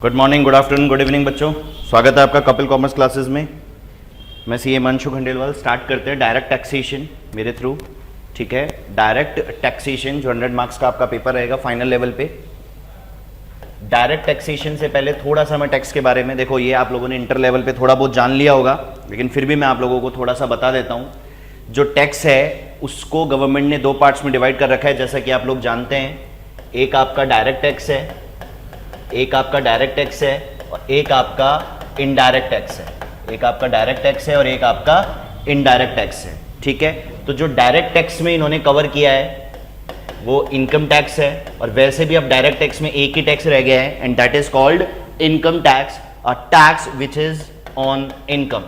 Good morning, good afternoon, good evening बच्चों। स्वागत है आपका कपिल कॉमर्स क्लासेस में। मैं सी अंशु खंडेलवाल। स्टार्ट करते हैं डायरेक्ट टैक्सेशन मेरे थ्रू। ठीक है, डायरेक्ट टैक्सेशन जो 100 मार्क्स का आपका पेपर रहेगा फाइनल लेवल पे। डायरेक्ट टैक्सेशन से पहले थोड़ा सा मैं टैक्स के बारे में, देखो ये आप लोगों ने इंटर लेवल पे थोड़ा बहुत जान लिया होगा, लेकिन फिर भी मैं आप लोगों को थोड़ा सा बता देता हूँ। जो टैक्स है उसको गवर्नमेंट ने दो पार्ट्स में डिवाइड कर रखा है, जैसा कि आप लोग जानते हैं। एक आपका डायरेक्ट टैक्स है, एक आपका डायरेक्ट टैक्स है और एक आपका इनडायरेक्ट टैक्स है। एक आपका डायरेक्ट टैक्स है और एक आपका इनडायरेक्ट टैक्स है। ठीक है, तो जो डायरेक्ट टैक्स में इन्होंने कवर किया है वो इनकम टैक्स है, और वैसे भी अब डायरेक्ट टैक्स में एक ही टैक्स रह गया है, and that is called income tax, a tax which is on income.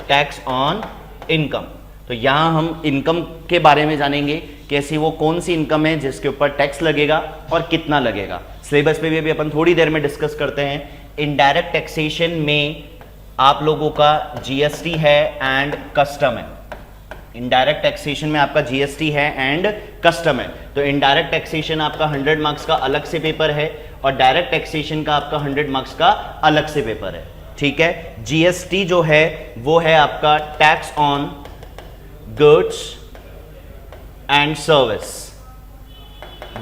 Tax on income. तो यहां हम इनकम के बारे में जानेंगे कि ऐसी वो कौन सी इनकम है जिसके ऊपर टैक्स लगेगा और कितना लगेगा। सिलेबस पे भी अभी अपन थोड़ी देर में डिस्कस करते हैं। इनडायरेक्ट टैक्सेशन में आप लोगों का जीएसटी है एंड कस्टम है। इनडायरेक्ट टैक्सेशन में आपका जीएसटी है एंड कस्टम है। तो इनडायरेक्ट टैक्सेशन आपका 100 मार्क्स का अलग से पेपर है और डायरेक्ट टैक्सेशन का आपका 100 मार्क्स का अलग से पेपर है। ठीक है, जीएसटी जो है वो है आपका tax on goods and service.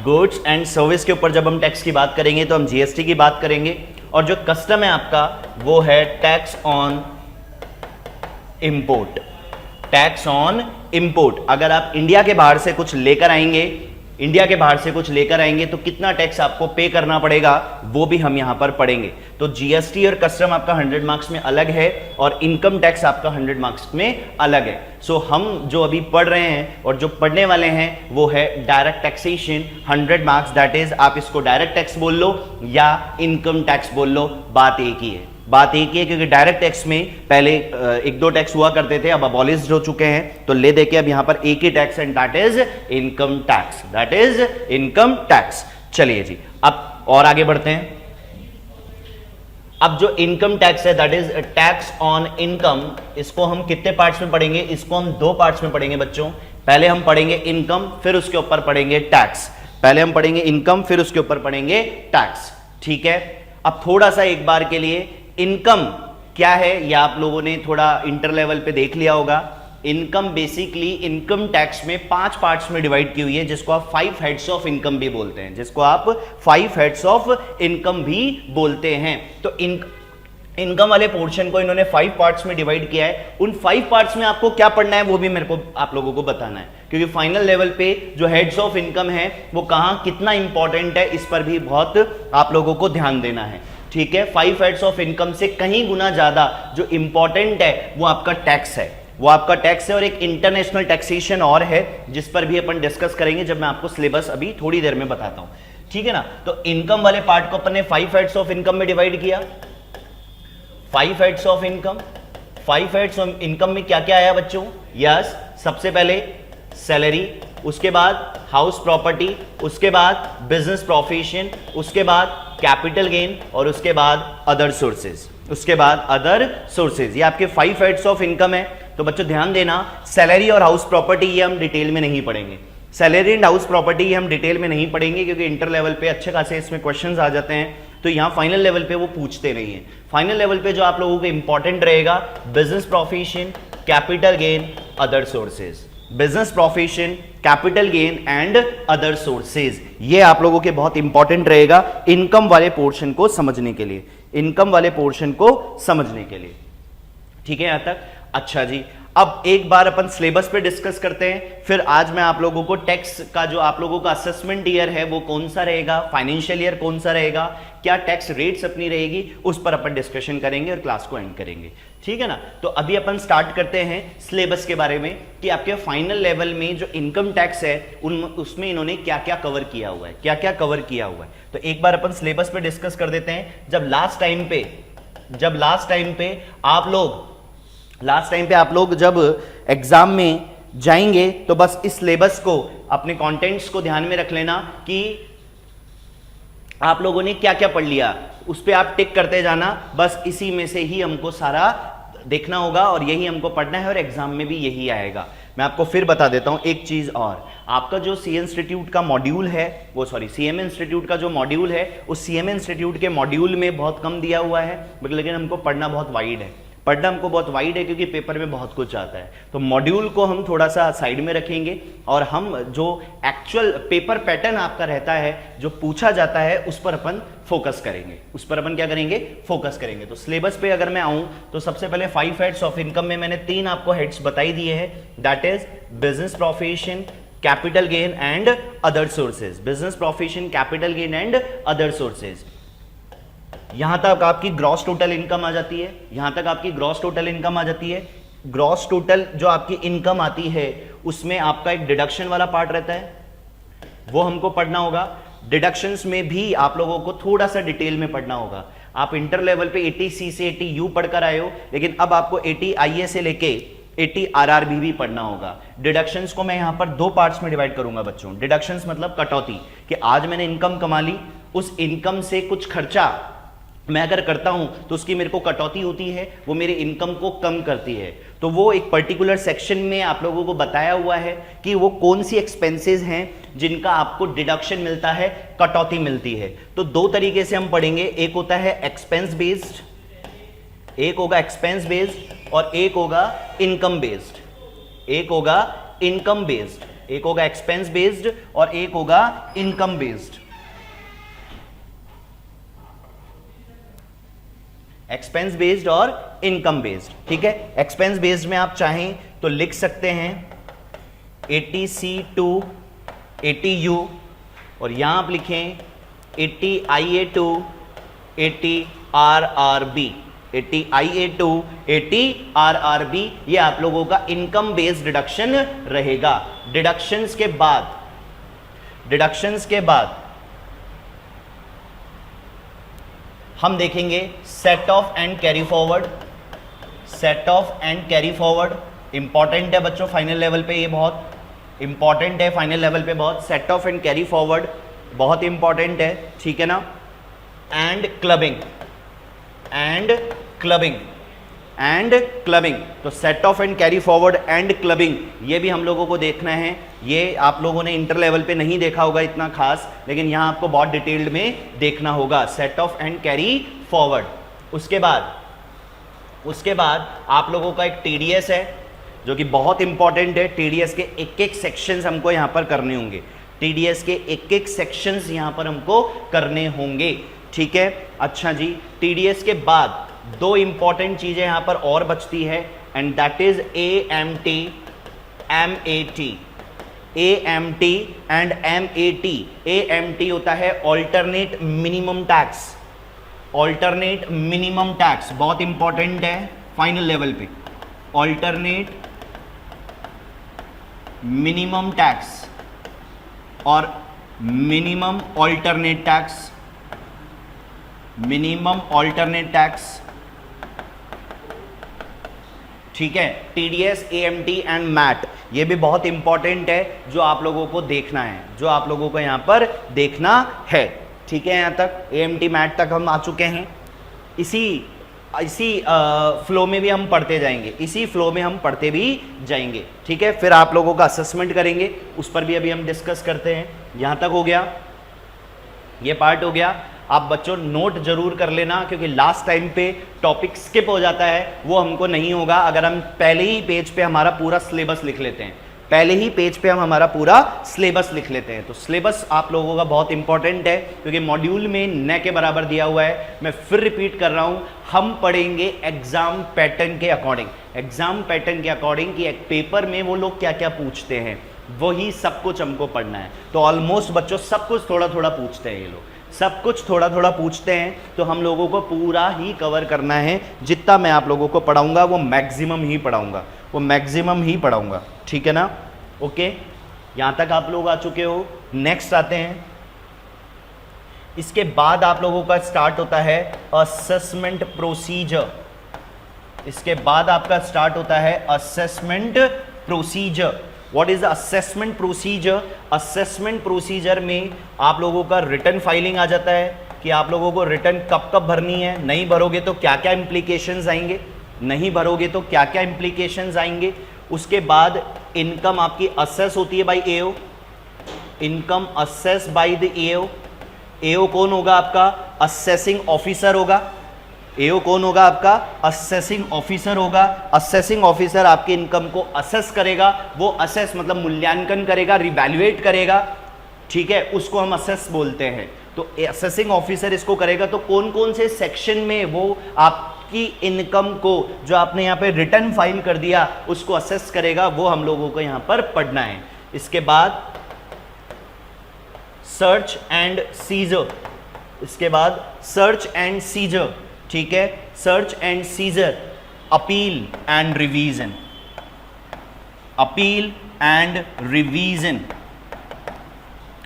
Goods and service के ऊपर जब हम टैक्स की बात करेंगे तो हम जीएसटी की बात करेंगे, और जो कस्टम है आपका वो है tax on import. Tax on import. अगर आप इंडिया के बाहर से कुछ लेकर आएंगे, इंडिया के बाहर से कुछ लेकर आएंगे तो कितना टैक्स आपको पे करना पड़ेगा वो भी हम यहां पर पढ़ेंगे। तो जीएसटी और कस्टम आपका 100 मार्क्स में अलग है और इनकम टैक्स आपका 100 मार्क्स में अलग है। सो हम जो अभी पढ़ रहे हैं और जो पढ़ने वाले हैं वो है direct taxation 100 marks. That is आप इसको डायरेक्ट टैक्स बोल लो या इनकम टैक्स बोल लो, बात एक ही है। बात एक ही है, क्योंकि डायरेक्ट टैक्स में पहले एक दो टैक्स हुआ करते थे, अब अबॉलिश्ड हो चुके हैं। तो ले देके अब यहां पर एक ही tax and that is income tax. That is income tax. चलिए जी, अब और आगे बढ़ते हैं। अब जो इनकम टैक्स है that is tax on income, इसको हम कितने पार्ट्स में पढ़ेंगे? इसको हम दो पार्ट्स में पढ़ेंगे बच्चों। पहले हम पढ़ेंगे इनकम, फिर उसके ऊपर पढ़ेंगे टैक्स। पहले हम पढ़ेंगे इनकम, फिर उसके ऊपर पढ़ेंगे टैक्स। ठीक है, अब थोड़ा सा एक बार के लिए इनकम क्या है या आप लोगों ने थोड़ा इंटर लेवल पे देख लिया होगा। इनकम बेसिकली इनकम टैक्स में 5 पार्ट्स में डिवाइड की हुई है, जिसको आप 5 हेड्स ऑफ इनकम भी बोलते हैं। जिसको आप 5 हेड्स ऑफ इनकम भी बोलते हैं। तो इनकम वाले पोर्शन को इन्होंने 5 पार्ट्स में डिवाइड किया है। उन 5 पार्ट्स में आपको क्या पढ़ना है वो भी मेरे को आप लोगों को बताना है, क्योंकि फाइनल लेवल पे जो हेड्स ऑफ इनकम है वो कहां कितना इंपॉर्टेंट है इस पर भी बहुत आप लोगों को ध्यान देना है। ठीक है, 5 हेड्स ऑफ इनकम से कहीं गुना ज्यादा जो इंपॉर्टेंट है वो आपका टैक्स है। वो आपका टैक्स है, और एक इंटरनेशनल टैक्सेशन और है जिस पर भी अपन डिस्कस करेंगे जब मैं आपको सिलेबस अभी थोड़ी देर में बताता हूं। ठीक है ना, तो इनकम वाले पार्ट को अपन ने 5 हेड्स ऑफ इनकम में डिवाइड किया। 5 heads of income. 5 heads of income में क्या क्या आया बच्चों? यस, सबसे पहले सैलरी, उसके बाद हाउस प्रॉपर्टी, उसके बाद बिजनेस प्रोफेशन, उसके बाद कैपिटल गेन, और उसके बाद अदर सोर्सेज। उसके बाद अदर सोर्सेज। ये आपके 5 हेड्स ऑफ इनकम है। तो बच्चों ध्यान देना, सैलरी और हाउस प्रॉपर्टी ये हम डिटेल में नहीं पढ़ेंगे। सैलरी एंड हाउस प्रॉपर्टी ये हम डिटेल में नहीं पढ़ेंगे, क्योंकि इंटर लेवल पे अच्छे खासे इसमें क्वेश्चंस आ जाते हैं, तो यहां फाइनल लेवल पे वो पूछते नहीं है। फाइनल लेवल पे जो आप लोगों को इंपॉर्टेंट रहेगा, business profession, capital gain, other sources. Business profession, capital gain and other sources, ये आप लोगों के बहुत इंपॉर्टेंट रहेगा इनकम वाले पोर्शन को समझने के लिए। इनकम वाले पोर्शन को समझने के लिए। ठीक है यहां तक? अच्छा जी, अब एक बार अपन सिलेबस पे डिस्कस करते हैं। फिर आज मैं आप लोगों को टैक्स का जो आप लोगों का असेसमेंट ईयर है वो कौन सा रहेगा, फाइनेंशियल ईयर कौन सा रहेगा, क्या टैक्स रेट्स अपनी रहेगी, उस पर अपन डिस्कशन करेंगे और क्लास को एंड करेंगे। ठीक है ना, तो अभी अपन स्टार्ट करते हैं सिलेबस के बारे में कि आपके फाइनल लेवल में जो इनकम टैक्स है उसमें इन्होंने क्या क्या कवर किया हुआ है, क्या क्या कवर किया हुआ है। तो एक बार अपन सिलेबस पे डिस्कस कर देते हैं। जब लास्ट टाइम पे आप लोग जब एग्जाम में जाएंगे तो बस इस सिलेबस को, अपने कंटेंट्स को ध्यान में रख लेना कि आप लोगों ने क्या क्या पढ़ लिया, उस पर आप टिक करते जाना। बस इसी में से ही हमको सारा देखना होगा और यही हमको पढ़ना है और एग्जाम में भी यही आएगा। मैं आपको फिर बता देता हूं एक चीज और, आपका जो सी इंस्टीट्यूट का मॉड्यूल है वो सीएमए इंस्टीट्यूट का जो मॉड्यूल है उस सीएमए इंस्टीट्यूट के मॉड्यूल में बहुत कम दिया हुआ है, लेकिन हमको पढ़ना बहुत वाइड है। पढ़ना हमको बहुत वाइड है क्योंकि पेपर में बहुत कुछ आता है, तो मॉड्यूल को हम थोड़ा सा साइड में रखेंगे और हम जो एक्चुअल पेपर पैटर्न आपका रहता है जो पूछा जाता है उस पर अपन फोकस करेंगे। उस पर अपन क्या करेंगे? फोकस करेंगे। तो सिलेबस पे अगर मैं आऊं तो सबसे पहले 5 हेड्स ऑफ इनकम में मैंने 3 आपको हेड्स बताई दिए हैं, that is business profession, capital gain and other sources. Business profession, capital gain and other sources. यहां तक आपकी ग्रॉस टोटल इनकम आ जाती है, यहां तक आपकी ग्रॉस टोटल इनकम आ जाती है। ग्रॉस टोटल जो आपकी इनकम आती है उसमें आपका एक डिडक्शन वाला पार्ट रहता है, वो हमको पढ़ना होगा। डिडक्शंस में भी आप लोगों को थोड़ा सा डिटेल में पढ़ना होगा। आप इंटर लेवल पे 80C से 80U पढ़कर आए हो, लेकिन अब आपको 80IA से लेके 80 RRB भी पढ़ना होगा। डिडक्शंस को मैं यहां पर 2 पार्ट्स में डिवाइड करूंगा बच्चों। डिडक्शंस मतलब कटौती, कि आज मैंने इनकम कमा ली, उस इनकम से कुछ खर्चा मैं अगर करता हूं तो उसकी मेरे को कटौती होती है, वो मेरे इनकम को कम करती है। तो वो एक पर्टिकुलर सेक्शन में आप लोगों को बताया हुआ है कि वो कौन सी एक्सपेंसेस हैं जिनका आपको डिडक्शन मिलता है, कटौती मिलती है। तो 2 तरीके से हम पढ़ेंगे, एक होता है एक्सपेंस बेस्ड, एक होगा एक्सपेंस बेस्ड और एक होगा इनकम बेस्ड। एक होगा इनकम बेस्ड, एक होगा एक्सपेंस बेस्ड और एक होगा इनकम बेस्ड। एक्सपेंस बेस्ड और इनकम बेस्ड, ठीक है। एक्सपेंस बेस्ड में आप चाहें तो लिख सकते हैं 80C to 80U और यहां आप लिखें 80IA to 80 RRB, 80IA to 80 RRB। ये आप लोगों का इनकम बेस्ड डिडक्शन रहेगा। डिडक्शंस के बाद हम देखेंगे set off and carry forward. Set off and carry forward important है बच्चों, फाइनल लेवल पे ये बहुत इंपॉर्टेंट है, फाइनल लेवल पे बहुत। Set off and carry forward बहुत इंपॉर्टेंट है, ठीक है ना। And clubbing, and clubbing, and clubbing. तो set off and carry forward and clubbing ये भी हम लोगों को देखना है। ये आप लोगों ने इंटर लेवल पे नहीं देखा होगा इतना खास, लेकिन यहां आपको बहुत डिटेल्ड में देखना होगा set off and carry forward. उसके बाद आप लोगों का एक टीडीएस है जो कि बहुत इंपॉर्टेंट है। टीडीएस के एक सेक्शंस हमको यहां पर करने होंगे, टीडीएस के एक सेक्शंस यहां पर हमको करने होंगे, ठीक है। अच्छा जी, टीडीएस के बाद 2 इंपॉर्टेंट चीजें यहां पर और बचती है and that is AMT, MAT। AMT and MAT। AMT होता है alternate minimum tax. Alternate minimum tax बहुत इंपॉर्टेंट है फाइनल लेवल पे। ऑल्टरनेट मिनिमम टैक्स और minimum alternate tax, minimum alternate tax, ठीक है। टीडीएस, AMT एंड मैट ये भी बहुत इंपॉर्टेंट है जो आप लोगों को देखना है, जो आप लोगों को यहां पर देखना है, ठीक है। यहां तक AMT मैट तक हम आ चुके हैं। इसी फ्लो में भी हम पढ़ते जाएंगे, इसी फ्लो में हम पढ़ते भी जाएंगे, ठीक है। फिर आप लोगों का असेसमेंट करेंगे, उस पर भी अभी हम डिस्कस करते हैं। यहां तक हो गया, ये पार्ट हो गया। आप बच्चों नोट जरूर कर लेना क्योंकि लास्ट टाइम पे टॉपिक स्किप हो जाता है, वो हमको नहीं होगा अगर हम पहले ही पेज पे हमारा पूरा सिलेबस लिख लेते हैं। पहले ही पेज पे हम हमारा पूरा सिलेबस लिख लेते हैं। तो सिलेबस आप लोगों का बहुत इंपॉर्टेंट है क्योंकि मॉड्यूल में न के बराबर दिया हुआ है। मैं फिर रिपीट कर रहा हूं, हम पढ़ेंगे एग्जाम पैटर्न के अकॉर्डिंग, एग्जाम पैटर्न के अकॉर्डिंग कि एक पेपर में वो लोग क्या क्या पूछते हैं, वही सब कुछ हमको पढ़ना है। तो ऑलमोस्ट बच्चों सब कुछ थोड़ा थोड़ा पूछते हैं, ये लोग सब कुछ थोड़ा थोड़ा पूछते हैं, तो हम लोगों को पूरा ही कवर करना है। जितना मैं आप लोगों को पढ़ाऊंगा वो मैक्सिमम ही पढ़ाऊंगा, वो मैक्सिमम ही पढ़ाऊंगा, ठीक है ना। ओके, यहां तक आप लोग आ चुके हो। नेक्स्ट आते हैं, इसके बाद आप लोगों का स्टार्ट होता है असेसमेंट प्रोसीजर। इसके बाद आपका स्टार्ट होता है assessment procedure. What is the assessment procedure? Assessment procedure में आप लोगों का रिटर्न फाइलिंग आ जाता है कि आप लोगों को रिटर्न कब कब भरनी है, नहीं भरोगे तो क्या क्या इंप्लीकेशंस आएंगे, नहीं भरोगे तो क्या क्या इंप्लीकेशंस आएंगे। उसके बाद इनकम आपकी असेस होती है by AO, income assess by the AO. AO कौन होगा आपका? असेसिंग ऑफिसर होगा। एओ कौन होगा आपका? असेसिंग ऑफिसर होगा। असेसिंग ऑफिसर आपके इनकम को असेस करेगा, वो असेस मतलब मूल्यांकन करेगा, रिवैल्यूएट करेगा, ठीक है, उसको हम असेस बोलते हैं। तो असेसिंग ऑफिसर इसको करेगा। तो कौन कौन से सेक्शन में वो आपकी इनकम को जो आपने यहाँ पे रिटर्न फाइल कर दिया उसको असेस करेगा, वो हम लोगों को यहाँ पर पढ़ना है। इसके बाद सर्च एंड सीजर, इसके बाद सर्च एंड सीजर, ठीक है, search and seizure, appeal and revision, appeal and revision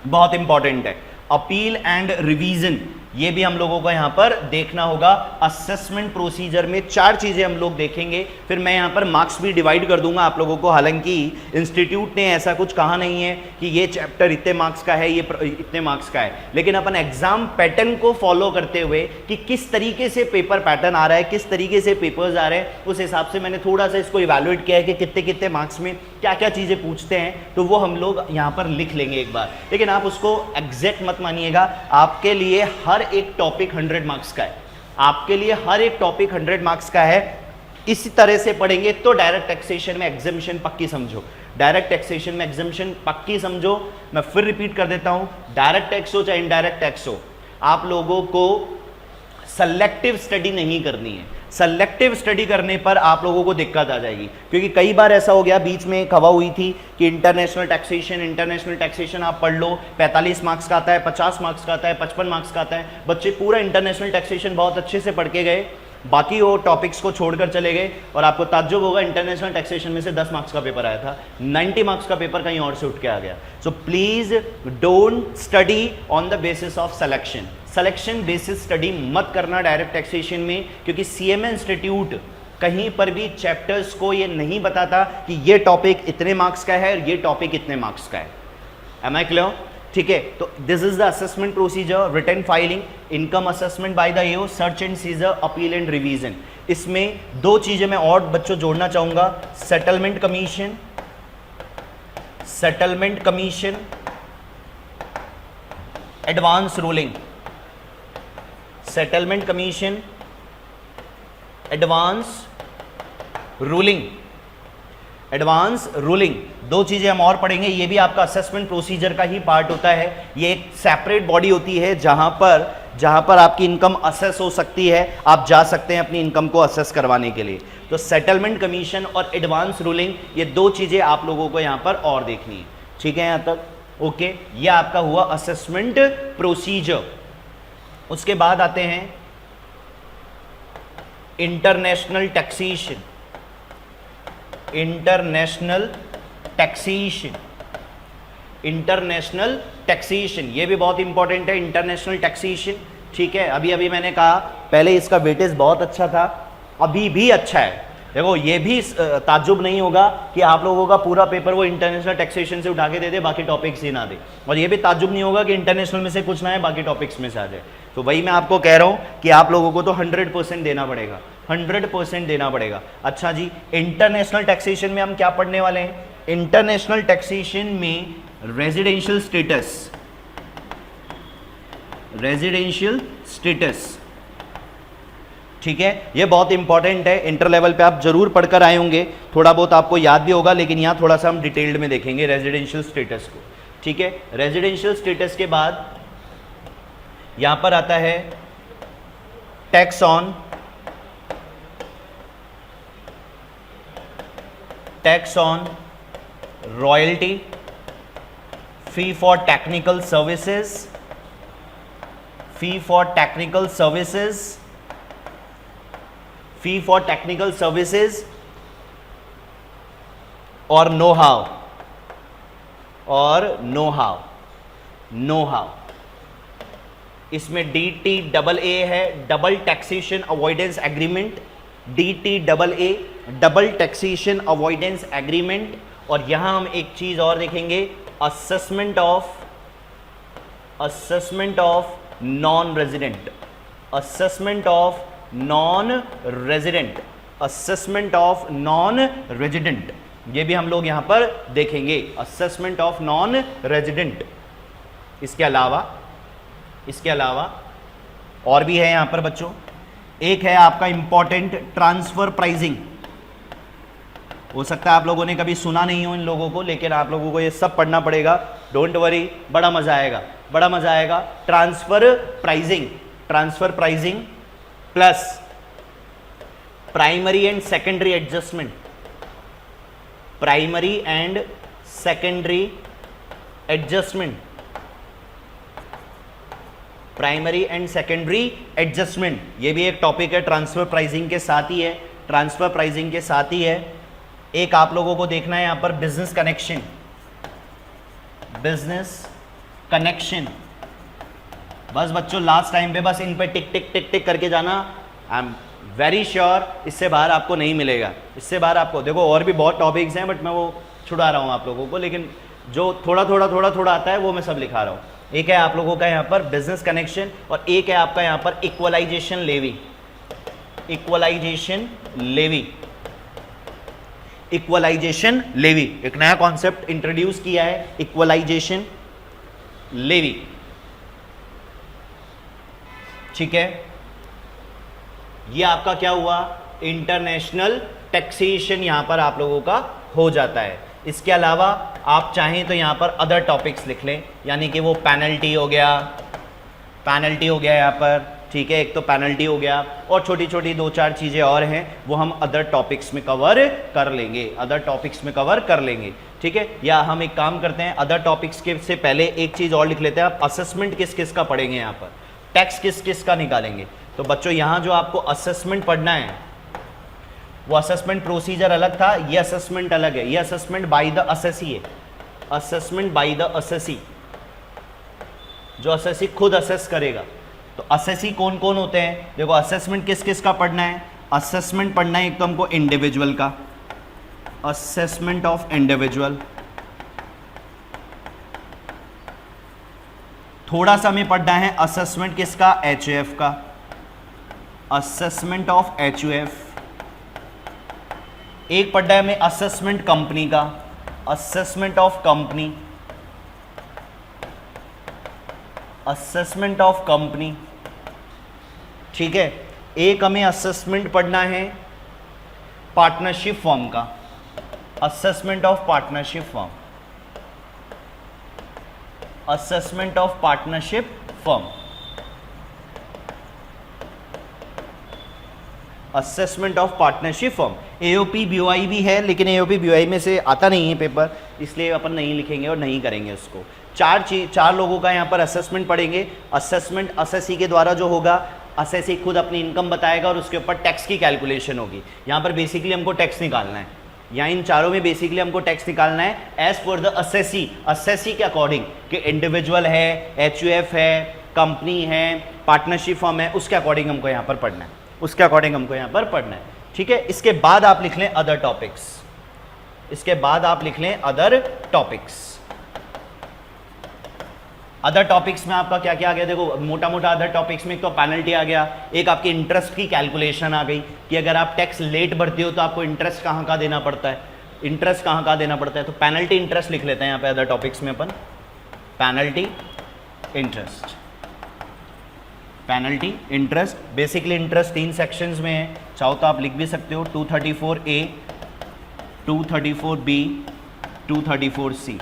बहुत इंपॉर्टेंट है। अपील एंड रिवीजन ये भी हम लोगों को यहां पर देखना होगा। असेसमेंट प्रोसीजर में 4 चीजें हम लोग देखेंगे, फिर मैं यहां पर मार्क्स भी डिवाइड कर दूंगा आप लोगों को। हालांकि इंस्टीट्यूट ने ऐसा कुछ कहा नहीं है कि ये चैप्टर इतने मार्क्स का है, ये इतने मार्क्स का है, लेकिन अपन एग्जाम पैटर्न को फॉलो करते हुए कि किस तरीके से पेपर पैटर्न आ रहा है, किस तरीके से पेपर्स आ रहे हैं, उस हिसाब से मैंने थोड़ा सा इसको इवैल्यूएट किया है कि कितने कितने मार्क्स में क्या क्या चीजें पूछते हैं, तो वो हम लोग यहां पर लिख लेंगे एक बार। लेकिन आप उसको एग्जैक्ट मत मानिएगा, आपके लिए हर एक टॉपिक 100 मार्क्स का है, आपके लिए हर एक टॉपिक 100 मार्क्स का है। इसी तरह से पढ़ेंगे तो डायरेक्ट टैक्सेशन में एग्जामिशन पक्की समझो, डायरेक्ट टैक्सेशन में एग्जामिशन पक्की समझो। मैं फिर रिपीट कर देता हूं, डायरेक्ट टैक्स हो चाहे इनडायरेक्ट टैक्स हो, आप लोगों को सेलेक्टिव स्टडी नहीं करनी है। सेलेक्टिव स्टडी करने पर आप लोगों को दिक्कत आ जाएगी, क्योंकि कई बार ऐसा हो गया, बीच में एक हवा हुई थी कि इंटरनेशनल टैक्सेशन आप पढ़ लो, 45 मार्क्स का आता है, 50 मार्क्स का आता है, 55 मार्क्स का आता है। बच्चे पूरा इंटरनेशनल टैक्सेशन बहुत अच्छे से पढ़ के गए, बाकी वो टॉपिक्स को छोड़कर चले गए, और आपको ताज्जुब होगा इंटरनेशनल टैक्सेशन में से 10 मार्क्स का पेपर आया था, 90 मार्क्स का पेपर कहीं और से उठ के आ गया। So please don't study on the basis of selection, selection basis study मत करना डायरेक्ट टैक्सेशन में, क्योंकि सीएमए इंस्टीट्यूट कहीं पर भी चैप्टर्स को ये नहीं बताता कि ये टॉपिक इतने मार्क्स का है और ये टॉपिक इतने मार्क्स का है। Am I clear? ठीक है, तो this is the assessment procedure, return filing, income assessment by the AO, search and seizure, appeal and revision. इसमें 2 चीजें मैं और बच्चों जोड़ना चाहूंगा, settlement commission, settlement commission, advance ruling, settlement commission, advance ruling, advance ruling, 2 चीजें हम और पढ़ेंगे। ये भी आपका असेसमेंट प्रोसीजर का ही पार्ट होता है। ये एक सेपरेट बॉडी होती है जहां पर आपकी इनकम असेस हो सकती है, आप जा सकते हैं अपनी इनकम को असेस करवाने के लिए। तो सेटलमेंट कमीशन और एडवांस रूलिंग, ये 2 चीजें आप लोगों को यहां पर और देखनी है। ठीक है यहां तक? ओके, ये आपका हुआ असेसमेंट प्रोसीजर। उसके बाद आते हैं international taxation, international taxation, international taxation, ये भी बहुत इंपॉर्टेंट है इंटरनेशनल टैक्सेशन। ठीक है, अभी मैंने कहा पहले इसका वेटेज बहुत अच्छा था, अभी भी अच्छा है। देखो ये भी ताज्जुब नहीं होगा कि आप लोगों का पूरा पेपर वो इंटरनेशनल टैक्सेशन से उठा के दे दे, बाकी टॉपिक्स ही ना दे, और ये भी ताज्जुब नहीं होगा कि इंटरनेशनल में से कुछ ना है, बाकी टॉपिक्स में से आ जाए। तो वही मैं आपको कह रहा हूं कि आप लोगों को तो 100% देना पड़ेगा, 100% देना पड़ेगा। अच्छा जी, इंटरनेशनल टैक्सेशन में हम क्या पढ़ने वाले हैं? इंटरनेशनल टैक्सेशन में रेजिडेंशियल स्टेटस, रेजिडेंशियल स्टेटस, ठीक है, ये बहुत इंपॉर्टेंट है। इंटर लेवल पे आप जरूर पढ़कर आए होंगे, थोड़ा बहुत आपको याद भी होगा, लेकिन यहां थोड़ा सा हम डिटेल्ड में देखेंगे रेजिडेंशियल स्टेटस को। ठीक है, रेजिडेंशियल स्टेटस के बाद यहां पर आता है tax on, tax on royalty, fee for technical services, fee for technical services, fee for technical services और नो हाउ, और नो हाउ, नो हाउ। इसमें DTAA है, double taxation avoidance agreement, DTAA double taxation avoidance agreement. और यहां हम एक चीज और देखेंगे, assessment of non resident, assessment of non resident, assessment of non resident, ये भी हम लोग यहां पर देखेंगे, असेसमेंट ऑफ नॉन रेजिडेंट। इसके अलावा और भी है यहां पर बच्चों, एक है आपका इंपॉर्टेंट ट्रांसफर प्राइसिंग। हो सकता है आप लोगों ने कभी सुना नहीं हो इन लोगों को, लेकिन आप लोगों को ये सब पढ़ना पड़ेगा, डोंट वरी, बड़ा मजा आएगा। Transfer pricing plus primary and secondary adjustment, primary and secondary adjustment, ये भी एक टॉपिक है, ट्रांसफर प्राइसिंग के साथ ही है। एक आप लोगों को देखना है यहां पर बिजनेस कनेक्शन। बस बच्चों लास्ट टाइम पे बस इन पे टिक टिक टिक टिक करके जाना। आई एम वेरी श्योर इससे बाहर आपको नहीं मिलेगा, इससे बाहर आपको, देखो और भी बहुत टॉपिक्स हैं बट मैं वो छुड़ा रहा हूं आप लोगों को, लेकिन जो थोड़ा आता है वो मैं सब लिखा रहा हूं। एक है आप लोगों का यहाँ पर बिजनेस कनेक्शन और एक है आपका यहाँ पर इक्वलाइजेशन लेवी। एक नया कॉन्सेप्ट इंट्रोड्यूस किया है, इक्वलाइजेशन लेवी, ठीक है। ये आपका क्या हुआ, इंटरनेशनल टैक्सेशन यहां पर आप लोगों का हो जाता है। इसके अलावा आप चाहें तो यहां पर अदर टॉपिक्स लिख लें, यानी कि वो पेनल्टी हो गया यहाँ पर, ठीक है, एक तो पेनल्टी हो गया और छोटी छोटी 2-4 चीजें और हैं, वो हम अदर टॉपिक्स में कवर कर लेंगे, ठीक है। या हम एक काम करते हैं, अदर टॉपिक्स के से पहले एक चीज और लिख लेते हैं, आप असेसमेंट किस किस का पढ़ेंगे, यहाँ पर टैक्स किस किस का निकालेंगे। तो बच्चों यहां जो आपको असेसमेंट पढ़ना है वो असेसमेंट प्रोसीजर अलग था, ये असेसमेंट अलग है, ये असेसमेंट बाय द असेसी है, जो असेसी खुद असेस करेगा। तो असेसी कौन कौन होते हैं, देखो असेसमेंट किस किस का पढ़ना है, असेसमेंट पढ़ना है एक तो हमको इंडिविजुअल का, असेसमेंट ऑफ इंडिविजुअल, थोड़ा सा हमें पढ़ना है असेसमेंट किसका, एचयूएफ का, असेसमेंट ऑफ एचयूएफ। एक पढ़ना है हमें असेसमेंट कंपनी का, असेसमेंट ऑफ कंपनी, ठीक है। एक हमें असेसमेंट पढ़ना है पार्टनरशिप फॉर्म का, assessment of partnership form, assessment of partnership form. AOP BOI भी है, लेकिन एओपी बीओआई में से आता नहीं है पेपर, इसलिए अपन नहीं लिखेंगे और नहीं करेंगे उसको। चार लोगों का यहाँ पर असेसमेंट पढ़ेंगे। असेसमेंट असेसी के द्वारा जो होगा, असेसी खुद अपनी इनकम बताएगा और उसके ऊपर टैक्स की कैलकुलेशन होगी। यहाँ पर बेसिकली हमको टैक्स निकालना है, यहाँ इन चारों में बेसिकली हमको टैक्स निकालना है एज पर द असेसी के अकॉर्डिंग, कि इंडिविजुअल है, एचयूएफ है, कंपनी है, पार्टनरशिप फॉर्म है, उसके अकॉर्डिंग हमको यहाँ पर पढ़ना है, ठीक है। इसके बाद आप लिख लें अदर टॉपिक्स, अदर टॉपिक्स में आपका क्या क्या आ गया, देखो मोटा मोटा अदर टॉपिक्स में एक तो पेनल्टी आ गया, एक आपकी इंटरेस्ट की कैलकुलेशन आ गई कि अगर आप टैक्स लेट भरते हो तो आपको इंटरेस्ट कहाँ का देना पड़ता है, तो पेनल्टी इंटरेस्ट लिख लेते हैं यहाँ पे अदर टॉपिक्स में अपन, penalty interest. Basically interest 3 sections में है, चाहो तो आप लिख भी सकते हो, 234A, 234B, 234C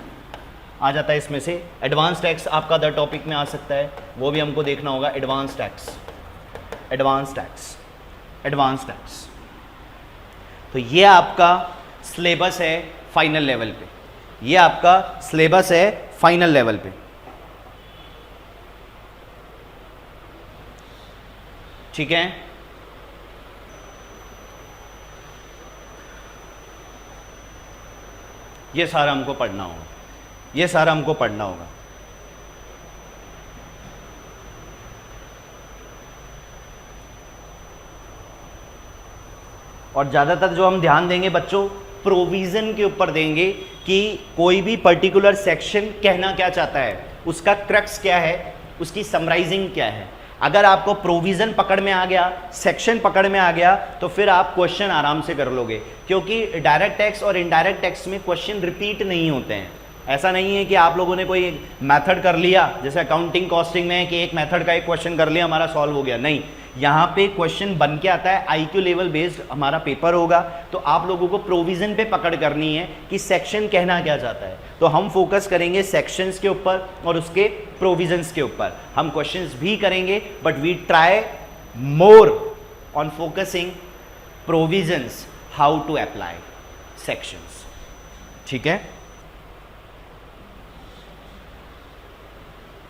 आ जाता है इसमें से। एडवांस टैक्स आपका अदर टॉपिक में आ सकता है, वो भी हमको देखना होगा। एडवांस टैक्स, तो ये आपका सिलेबस है फाइनल लेवल पे, ठीक है। ये सारा हमको पढ़ना होगा, और ज़्यादातर जो हम ध्यान देंगे बच्चों प्रोविज़न के ऊपर देंगे कि कोई भी पर्टिकुलर सेक्शन कहना क्या चाहता है, उसका क्रक्स क्या है, उसकी समराइजिंग क्या है। अगर आपको प्रोविजन पकड़ में आ गया, सेक्शन पकड़ में आ गया, तो फिर आप क्वेश्चन आराम से कर लोगे, क्योंकि डायरेक्ट टैक्स और इनडायरेक्ट टैक्स में क्वेश्चन रिपीट नहीं होते हैं। ऐसा नहीं है कि आप लोगों ने कोई मेथड कर लिया, जैसे अकाउंटिंग कॉस्टिंग में कि एक मेथड का एक क्वेश्चन कर लिया हमारा सॉल्व हो गया, नहीं, यहाँ पे क्वेश्चन बन के आता है, आईक्यू लेवल बेस्ड हमारा पेपर होगा। तो आप लोगों को प्रोविजन पे पकड़ करनी है कि सेक्शन कहना क्या चाहता है। तो हम फोकस करेंगे सेक्शंस के ऊपर और उसके प्रोविजंस के ऊपर। हम क्वेश्चंस भी करेंगे, but we try more on focusing provisions, how to apply sections. ठीक है,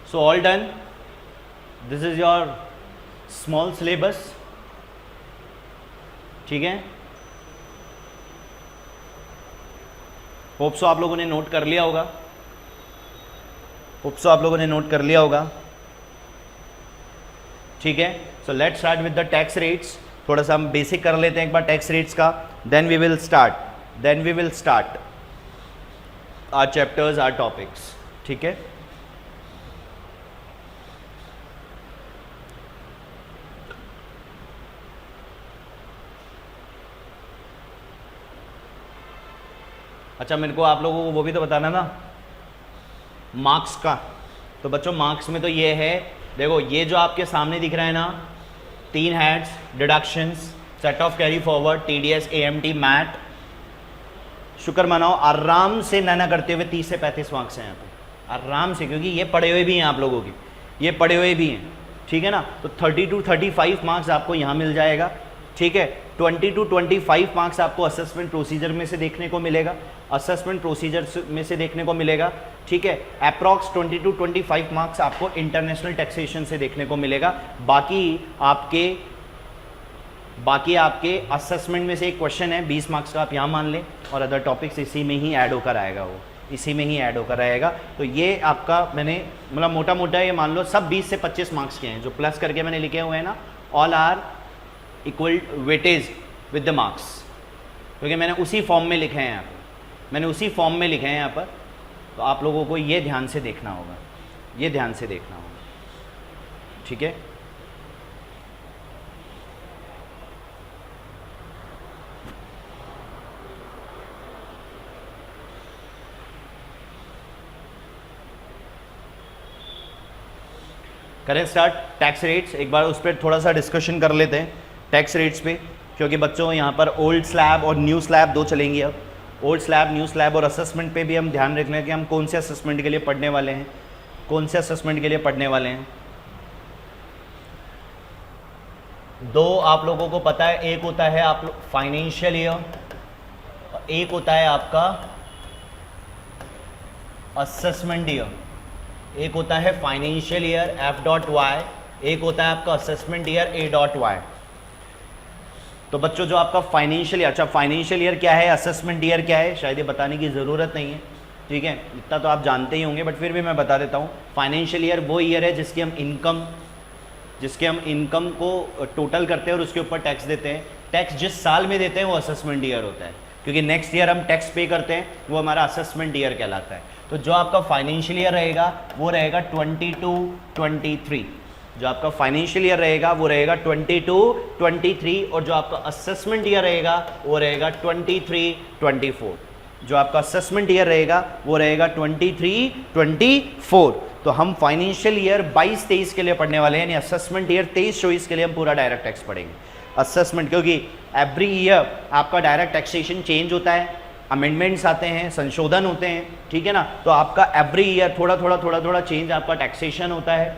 so all done, this is your small syllabus। ठीक है, होप सो आप लोगों ने नोट कर लिया होगा, होप सो आप लोगों ने नोट कर लिया होगा। ठीक है, so let's start with the tax rates. थोड़ा सा हम बेसिक कर लेते हैं एक बार टैक्स रेट्स का, then we will start our chapters, our topics. ठीक है, अच्छा मेरे को आप लोगों को वो भी तो बताना ना मार्क्स का। तो बच्चों मार्क्स में तो ये है, देखो ये जो आपके सामने दिख रहा है ना, 3 heads, deductions, set off carry forward, TDS, AMT, MAT, शुक्र मनाओ आराम से ना करते हुए 30 से 35 मार्क्स हैं यहाँ पे आराम से, क्योंकि ये पढ़े हुए भी हैं आप लोगों की, ये पढ़े हुए भी हैं। ठीक है ना, तो 30 to 35 मार्क्स आपको यहाँ मिल जाएगा। ठीक है, 20 to 25 मार्क्स आपको असेसमेंट प्रोसीजर में से देखने को मिलेगा, असेसमेंट प्रोसीजर में से देखने को मिलेगा। ठीक है, अप्रॉक्स 20 to 25 मार्क्स आपको इंटरनेशनल टैक्सेशन से देखने को मिलेगा। बाकी आपके असेसमेंट में से एक क्वेश्चन है 20 मार्क्स का, आप यहाँ मान लें, और अदर टॉपिक्स इसी में ही ऐड होकर आएगा, वो इसी में ही ऐड होकर आएगा। तो ये आपका मैंने मतलब मोटा मोटा ये मान लो सब 20 से 25 मार्क्स के हैं, जो प्लस करके मैंने लिखे हुए हैं ना, all are equal weightage with the marks, क्योंकि मैंने उसी फॉर्म में लिखे हैं यहाँ पर, मैंने उसी फॉर्म में लिखे हैं यहाँ पर। तो आप लोगों को ये ध्यान से देखना होगा, ये ध्यान से देखना होगा। ठीक है, करें स्टार्ट टैक्स रेट्स। एक बार उस पर थोड़ा सा डिस्कशन कर लेते हैं टैक्स रेट्स पे, क्योंकि बच्चों यहाँ पर ओल्ड स्लैब और न्यू स्लैब दो चलेंगी। अब ओल्ड स्लैब, न्यू स्लैब और असेसमेंट पे भी हम ध्यान रख लें कि हम कौन से असेसमेंट के लिए पढ़ने वाले हैं, कौन से असेसमेंट के लिए पढ़ने वाले हैं। दो आप लोगों को पता है, एक होता है आप फाइनेंशियल ईयर, एक होता है आपका असेसमेंट ईयर। एक होता है फाइनेंशियल ईयर F.Y, एक होता है आपका असेसमेंट ईयर A.Y। तो बच्चों जो आपका फाइनेंशियल ईयर, अच्छा फाइनेंशियल ईयर क्या है, असेसमेंट ईयर क्या है, शायद ये बताने की ज़रूरत नहीं है। ठीक है, इतना तो आप जानते ही होंगे, बट फिर भी मैं बता देता हूँ। फाइनेंशियल ईयर वो ईयर है जिसके हम इनकम को टोटल करते हैं और उसके ऊपर टैक्स देते हैं। टैक्स जिस साल में देते हैं वो असेसमेंट ईयर होता है, क्योंकि नेक्स्ट ईयर हम टैक्स पे करते हैं, वो हमारा असेसमेंट ईयर कहलाता है। तो जो आपका फाइनेंशियल ईयर रहेगा वो रहेगा 22-23, जो आपका फाइनेंशियल ईयर रहेगा वो रहेगा 22-23, और जो आपका असेसमेंट ईयर रहेगा वो रहेगा 23-24। जो आपका असेसमेंट ईयर रहेगा वो रहेगा 23-24। तो हम फाइनेंशियल ईयर 22-23 के लिए पढ़ने वाले हैं, यानी असेसमेंट ईयर 23-24 के लिए हम पूरा डायरेक्ट टैक्स पढ़ेंगे। असेसमेंट, क्योंकि एवरी ईयर आपका डायरेक्ट टैक्सेशन चेंज होता है, अमेंडमेंट्स आते हैं, संशोधन होते हैं। ठीक है ना, तो आपका एवरी ईयर थोड़ा चेंज आपका टैक्सेशन होता है।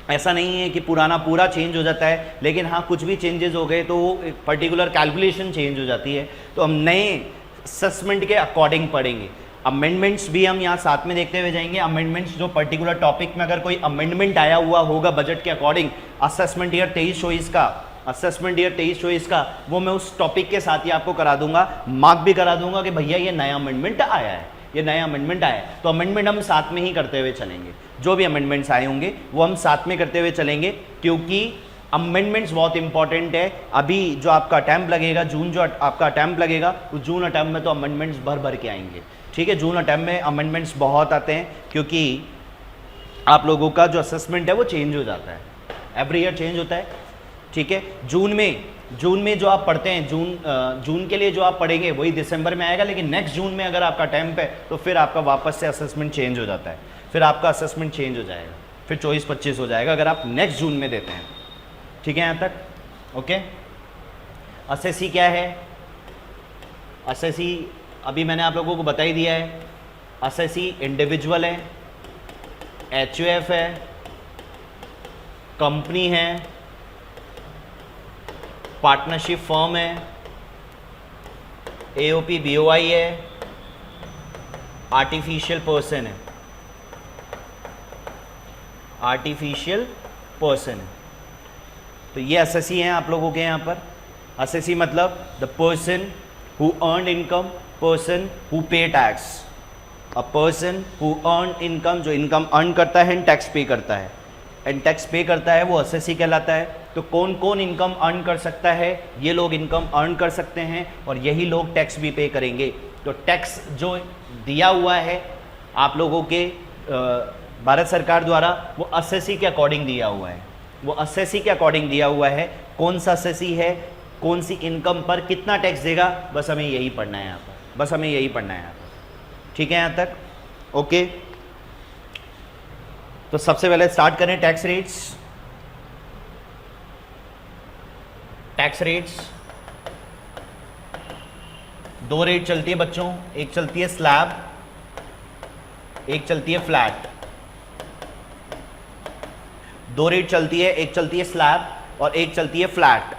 ऐसा नहीं है कि पुराना पूरा चेंज हो जाता है, लेकिन हाँ कुछ भी चेंजेस हो गए तो वो एक पर्टिकुलर कैलकुलेशन चेंज हो जाती है। तो हम नए असेसमेंट के अकॉर्डिंग पढ़ेंगे। अमेंडमेंट्स भी हम यहाँ साथ में देखते हुए जाएंगे। अमेंडमेंट्स जो पर्टिकुलर टॉपिक में अगर कोई अमेंडमेंट आया हुआ होगा बजट के अकॉर्डिंग, असेसमेंट ईयर 23-24 का, असेसमेंट ईयर 23-24 का, वो मैं उस टॉपिक के साथ ही आपको करा दूंगा, मार्क भी करा दूंगा कि भैया ये नया अमेंडमेंट आया है, ये नया अमेंडमेंट आया है। तो अमेंडमेंट हम साथ में ही करते हुए चलेंगे, जो भी अमेंडमेंट्स आए होंगे वो हम साथ में करते हुए चलेंगे, क्योंकि अमेंडमेंट्स बहुत इंपॉर्टेंट है। अभी जो आपका अटैम्प्ट लगेगा, जून जो आपका अटैम्प्ट लगेगा, उस जून अटैम्प्ट में तो अमेंडमेंट्स भर के आएंगे। ठीक है, जून अटैम्प्ट में अमेंडमेंट्स बहुत आते हैं, क्योंकि आप लोगों का जो असेसमेंट है वो चेंज हो जाता है। एवरी ईयर चेंज होता है, ठीक है। जून में जो आप पढ़ते हैं, जून के लिए जो आप पढ़ेंगे वही दिसंबर में आएगा, लेकिन नेक्स्ट जून में अगर आपका टेम्प है तो फिर आपका वापस से असेसमेंट चेंज हो जाता है, फिर आपका असेसमेंट चेंज हो जाएगा, फिर 24-25 हो जाएगा अगर आप नेक्स्ट जून में देते हैं, ठीक है यहाँ तक, ओके। असेसी क्या है? असेसी अभी मैंने आप लोगों को बता ही दिया है। असेसी इंडिविजुअल है, HUF है, कंपनी है, पार्टनरशिप फर्म है, AOP BOI है, आर्टिफिशियल पर्सन है, आर्टिफिशियल पर्सन है। तो ये असेसी हैं आप लोगों के यहाँ पर। असेसी मतलब the person who earn income, person who पे tax. A person who earn income, जो इनकम अर्न करता है एंड टैक्स पे करता है, एंड टैक्स पे करता है, वो असेसी कहलाता है। तो कौन कौन इनकम अर्न कर सकता है? ये लोग इनकम अर्न कर सकते हैं और यही लोग टैक्स भी पे करेंगे। तो टैक्स जो दिया हुआ है आप लोगों के भारत सरकार द्वारा, वो असेसी के अकॉर्डिंग दिया हुआ है, वो असेसी के अकॉर्डिंग दिया हुआ है। कौन सा असेसी है, कौन सी इनकम पर कितना टैक्स देगा, बस हमें यही पढ़ना है यहाँ पर, बस हमें यही पढ़ना है यहाँ पर, ठीक है यहाँ तक, ओके। तो सबसे पहले स्टार्ट करें टैक्स रेट्स। टैक्स रेट्स दो रेट चलती है बच्चों, एक चलती है स्लैब, एक चलती है फ्लैट। दो रेट चलती है, एक चलती है स्लैब और एक चलती है फ्लैट।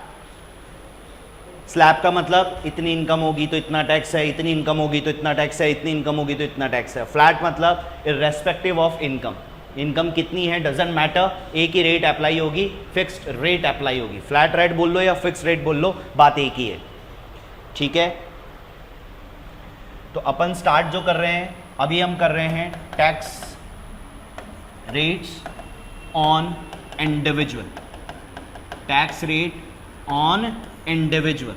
स्लैब का मतलब इतनी इनकम होगी तो इतना टैक्स है, इतनी इनकम होगी तो इतना टैक्स है, इतनी इनकम होगी तो इतना टैक्स है। फ्लैट मतलब इर्रेस्पेक्टिव ऑफ इनकम, इनकम कितनी है डजेंट मैटर, एक ही रेट अप्लाई होगी, फिक्स्ड रेट अप्लाई होगी। फ्लैट रेट बोल लो या फिक्स्ड रेट बोल लो, बात एक ही है, ठीक है। तो अपन स्टार्ट जो कर रहे हैं अभी, हम कर रहे हैं tax rates on individual, tax rate on individual,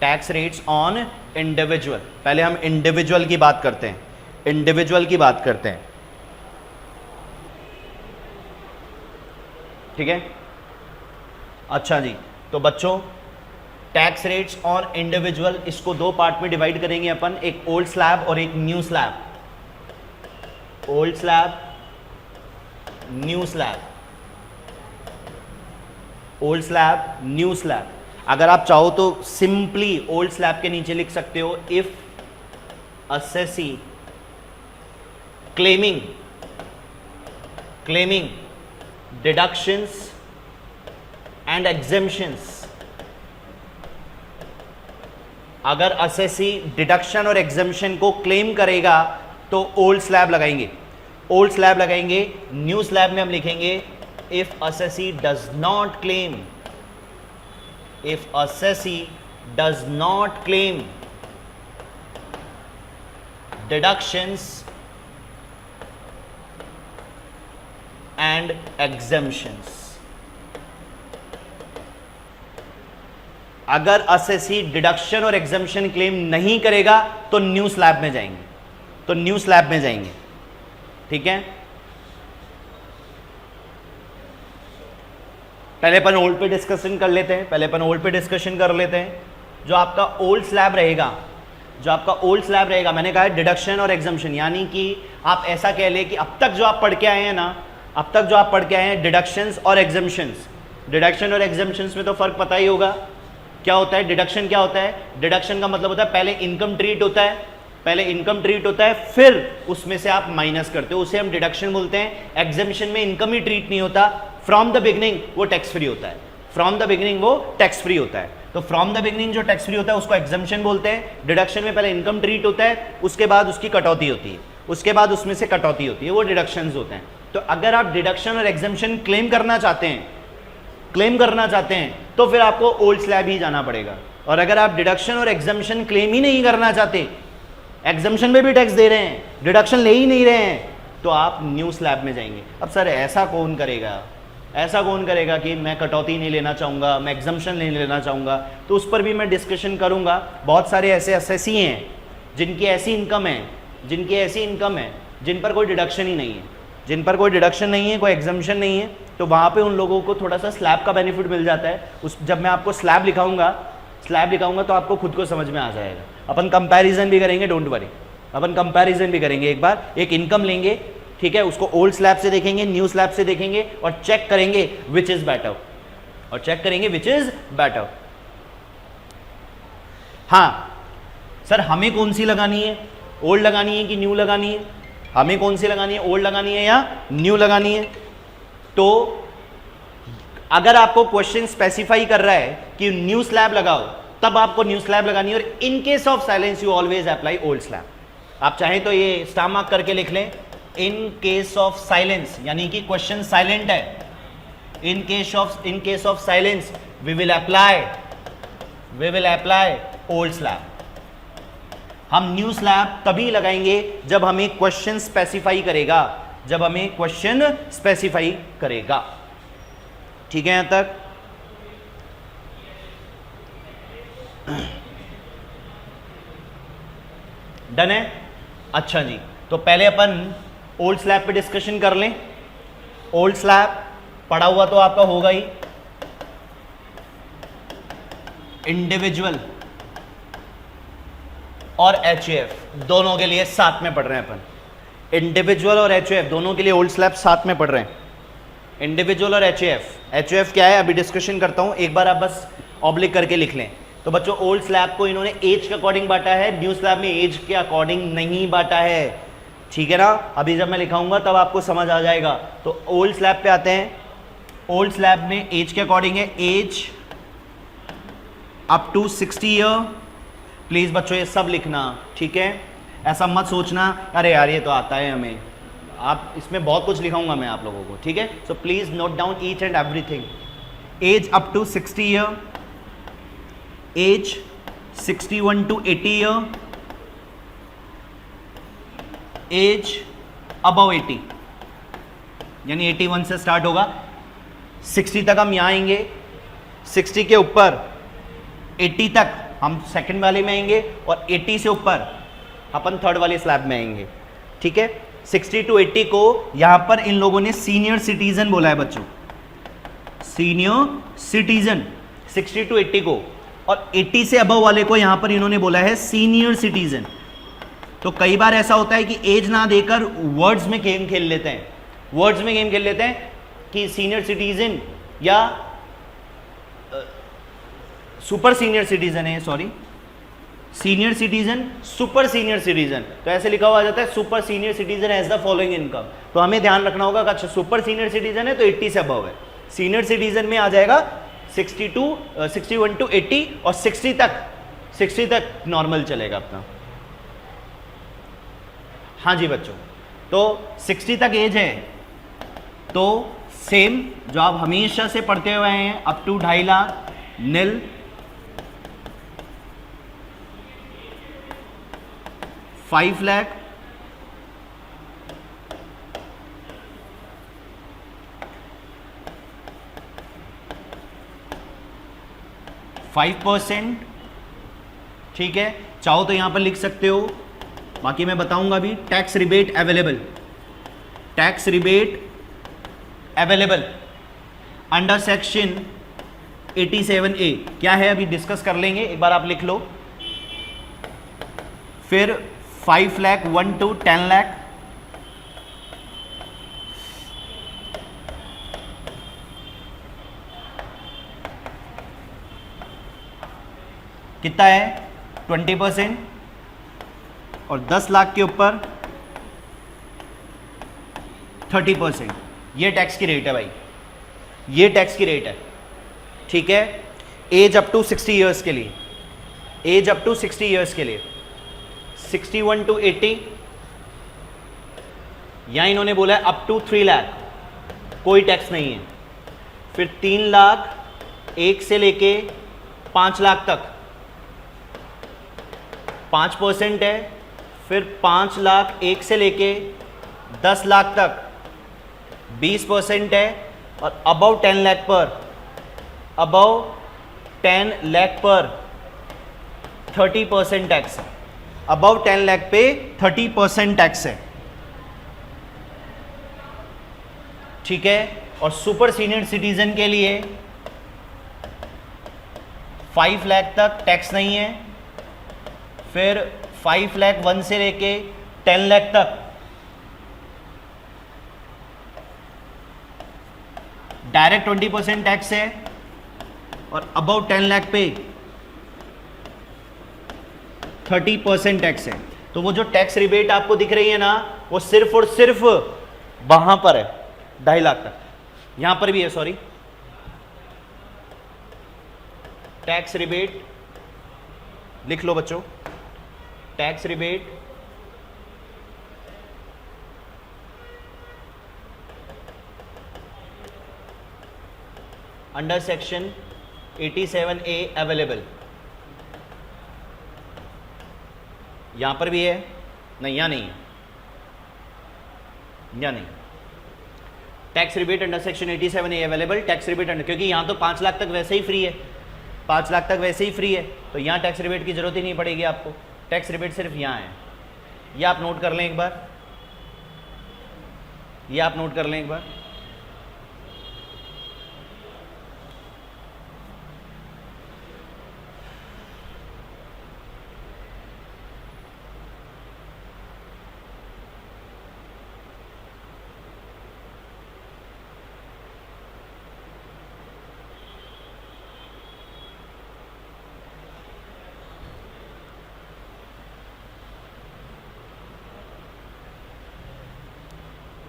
tax rates on individual. पहले हम इंडिविजुअल की बात करते हैं, इंडिविजुअल की बात करते हैं, ठीक है। अच्छा जी, तो बच्चों टैक्स रेट्स ऑन इंडिविजुअल, इसको दो पार्ट में डिवाइड करेंगे अपन, एक ओल्ड स्लैब और एक new slab. Old slab, new slab, old slab, new slab. अगर आप चाहो तो सिंपली ओल्ड स्लैब के नीचे लिख सकते हो, if assessee claiming deductions and exemptions, अगर असेसी डिडक्शन और एग्जेम्पशन को क्लेम करेगा तो ओल्ड स्लैब लगाएंगे, ओल्ड स्लैब लगाएंगे। न्यू स्लैब में हम लिखेंगे if assessee does not claim, if assessee does not claim deductions and exemptions. अगर असेसी डिडक्शन और एग्जेम्पशन क्लेम नहीं करेगा तो न्यू स्लैब में जाएंगे, तो न्यू स्लैब में जाएंगे, ठीक है। पहले अपन ओल्ड पे डिस्कशन कर लेते हैं, पहले अपन ओल्ड पे डिस्कशन कर लेते हैं। जो आपका ओल्ड स्लैब रहेगा, जो आपका ओल्ड स्लैब रहेगा, मैंने कहा डिडक्शन और एग्जेम्पशन, यानी कि आप ऐसा कह ले कि अब तक जो आप पढ़ के आए हैं ना, अब तक जो आप पढ़ के आए हैं डिडक्शंस और एग्जेम्पशंस, डिडक्शन और एग्जेम्पशंस में तो फर्क पता ही होगा। क्या होता है डिडक्शन, क्या होता है डिडक्शन का मतलब होता है पहले इनकम ट्रीट होता है, पहले इनकम ट्रीट होता है, फिर उसमें से आप माइनस करते हो, उसे हम डिडक्शन बोलते हैं। एग्जेम्पशन में इनकम ही ट्रीट नहीं होता, फ्रॉम द बिगनिंग वो टैक्स फ्री होता है, फ्रॉम द बिगनिंग वो टैक्स फ्री होता है। तो फ्रॉम द बिगनिंग जो टैक्स फ्री होता है उसको एग्जेम्पशन बोलते हैं। डिडक्शन में पहले इनकम ट्रीट होता है, उसके बाद उसकी कटौती होती है, उसके बाद उसमें से कटौती होती है, वो डिडक्शंस होते हैं। तो अगर आप डिडक्शन और एग्जेम्पशन क्लेम करना चाहते हैं, क्लेम करना चाहते हैं तो फिर आपको ओल्ड स्लैब ही जाना पड़ेगा। और अगर आप डिडक्शन और एग्जेम्पशन क्लेम ही नहीं करना चाहते, एग्जेम्पशन में भी टैक्स दे रहे हैं, डिडक्शन ले ही नहीं रहे हैं, तो आप न्यू स्लैब में जाएंगे। अब सर ऐसा कौन करेगा, ऐसा कौन करेगा कि मैं कटौती नहीं लेना चाहूँगा, मैं एग्जम्पशन नहीं लेना चाहूँगा, तो उस पर भी मैं डिस्कशन करूँगा। बहुत सारे ऐसे असेसी हैं जिनकी ऐसी इनकम है, जिनकी ऐसी इनकम है जिन पर कोई डिडक्शन ही नहीं है, जिन पर कोई डिडक्शन नहीं है, कोई एग्जम्पशन नहीं है, तो वहां पे उन लोगों को थोड़ा सा स्लैब का बेनिफिट मिल जाता है। उस जब मैं आपको स्लैब लिखाऊंगा तो आपको खुद को समझ में आ जाएगा। अपन कंपैरिजन भी करेंगे, डोंट वरी, अपन कंपैरिजन भी करेंगे। एक बार एक इनकम लेंगे, ठीक है, उसको ओल्ड स्लैब से देखेंगे, न्यू स्लैब से देखेंगे और चेक करेंगे विच इज बेटर, हाँ सर हमें कौन सी लगानी है, ओल्ड लगानी है कि न्यू लगानी है, हमें कौन सी लगानी है, ओल्ड लगानी है या न्यू लगानी है। तो अगर आपको क्वेश्चन स्पेसिफाई कर रहा है कि न्यू स्लैब लगाओ, तब आपको न्यू स्लैब लगानी है। और इन case of silence you always apply old slab. आप चाहें तो ये स्टार मार्क करके लिख लें, इन केस ऑफ साइलेंस, यानी कि क्वेश्चन साइलेंट है, in case of silence we will apply old slab. हम न्यू स्लैब तभी लगाएंगे जब हमें क्वेश्चन स्पेसिफाई करेगा, ठीक है यहां तक। डन है। अच्छा जी, तो पहले अपन ओल्ड स्लैब पे डिस्कशन कर लें। ओल्ड स्लैब पढ़ा हुआ तो आपका होगा ही, इंडिविजुअल और एचयूएफ दोनों के लिए साथ में पढ़ रहे हैं अपन। इंडिविजुअल और एचयूएफ दोनों के लिए ओल्ड स्लैब साथ में पढ़ रहे हैं। इंडिविजुअल और एचयूएफ क्या है अभी डिस्कशन करता हूं, एक बार आप बस ऑब्लिक करके लिख लें। तो बच्चों ओल्ड स्लैब को इन्होंने एज के अकॉर्डिंग बांटा है, न्यू स्लैब में एज के अकॉर्डिंग नहीं बांटा है, ठीक है ना। अभी जब मैं लिखाऊंगा तब आपको समझ आ जाएगा। तो ओल्ड स्लैब पे आते हैं। ओल्ड स्लैब में एज के अकॉर्डिंग है, age up to 60 year. Please बच्चों ये सब लिखना, ठीक है, ऐसा मत सोचना अरे यार ये तो आता है हमें, आप इसमें बहुत कुछ लिखाऊंगा मैं आप लोगों को, ठीक है। So please note down each and everything. Age up to 60 year, age 61 to 80 year, age above 80, यानी 81 से स्टार्ट होगा, 60 तक हम यहां आएंगे, 60 के ऊपर 80 तक हम सेकंड वाले में आएंगे और 80 से ऊपर अपन थर्ड वाले स्लैब में आएंगे, ठीक है। 60 टू 80 को यहां पर इन लोगों ने सीनियर सिटीजन बोला है बच्चों, सीनियर सिटीजन 60 टू 80 को, और 80 से अबव वाले को यहां पर इन्होंने बोला है सीनियर सिटीजन। तो कई बार ऐसा होता है कि एज ना देकर वर्ड्स में गेम खेल लेते हैं, कि सीनियर सिटीजन या सुपर सीनियर सिटीजन है, sorry senior citizen, super senior citizen, तो ऐसे लिखा हुआ आ जाता है super senior citizen has the following income. तो हमें ध्यान रखना होगा कि अच्छा सुपर सीनियर सिटीजन है तो 80 से अबव है, सीनियर सिटीजन में आ जाएगा 61 टू 80 और 60 तक नॉर्मल चलेगा अपना। हाँ जी बच्चों, तो 60 तक एज है तो सेम जो आप हमेशा से पढ़ते हुए हैं, अप टू 2.5 लाख नील, 5 लाख, 5%, ठीक है। चाहो तो यहां पर लिख सकते हो, बाकी मैं बताऊंगा भी। Tax rebate available under section 87A क्या है अभी डिस्कस कर लेंगे, एक बार आप लिख लो। फिर 5 लाख 1 to 10 लाख, कितना है 20%, और 10 लाख के ऊपर 30%। ये टैक्स की रेट है भाई, ये टैक्स की रेट है, ठीक है। एज अप टू 60 ईयर्स के लिए, 61 टू 80, यहां इन्होंने बोला है अप टू 3 लाख कोई टैक्स नहीं है। फिर 3 लाख 1 से लेके 5 लाख तक 5% है। फिर 5 लाख 1 से लेके 10 लाख तक 20% है। और अबव 10 लाख पर 30% टैक्स है। अबव 10 लाख पे 30% टैक्स है, ठीक है। और सुपर सीनियर सिटीजन के लिए 5 लाख तक टैक्स नहीं है, फिर 5 लाख 1 से लेके 10 लाख तक डायरेक्ट 20% टैक्स है, और अबाउट 10 लाख पे 30% टैक्स है। तो वो जो टैक्स रिबेट आपको दिख रही है ना, वो सिर्फ और सिर्फ वहां पर है 2.5 लाख तक। यहां पर भी है, सॉरी, टैक्स रिबेट लिख लो बच्चों, tax rebate under section 87A available. यहां पर भी है, नहीं यहां नहीं है, यहां नहीं। Tax rebate under section 87A available, tax rebate under, क्योंकि यहां तो 5 लाख तक वैसे ही फ्री है, 5 लाख तक वैसे ही फ्री है, तो यहां टैक्स रिबेट की जरूरत ही नहीं पड़ेगी आपको। टैक्स रिबेट सिर्फ यहां है, ये आप नोट कर लें एक बार, ये आप नोट कर लें एक बार।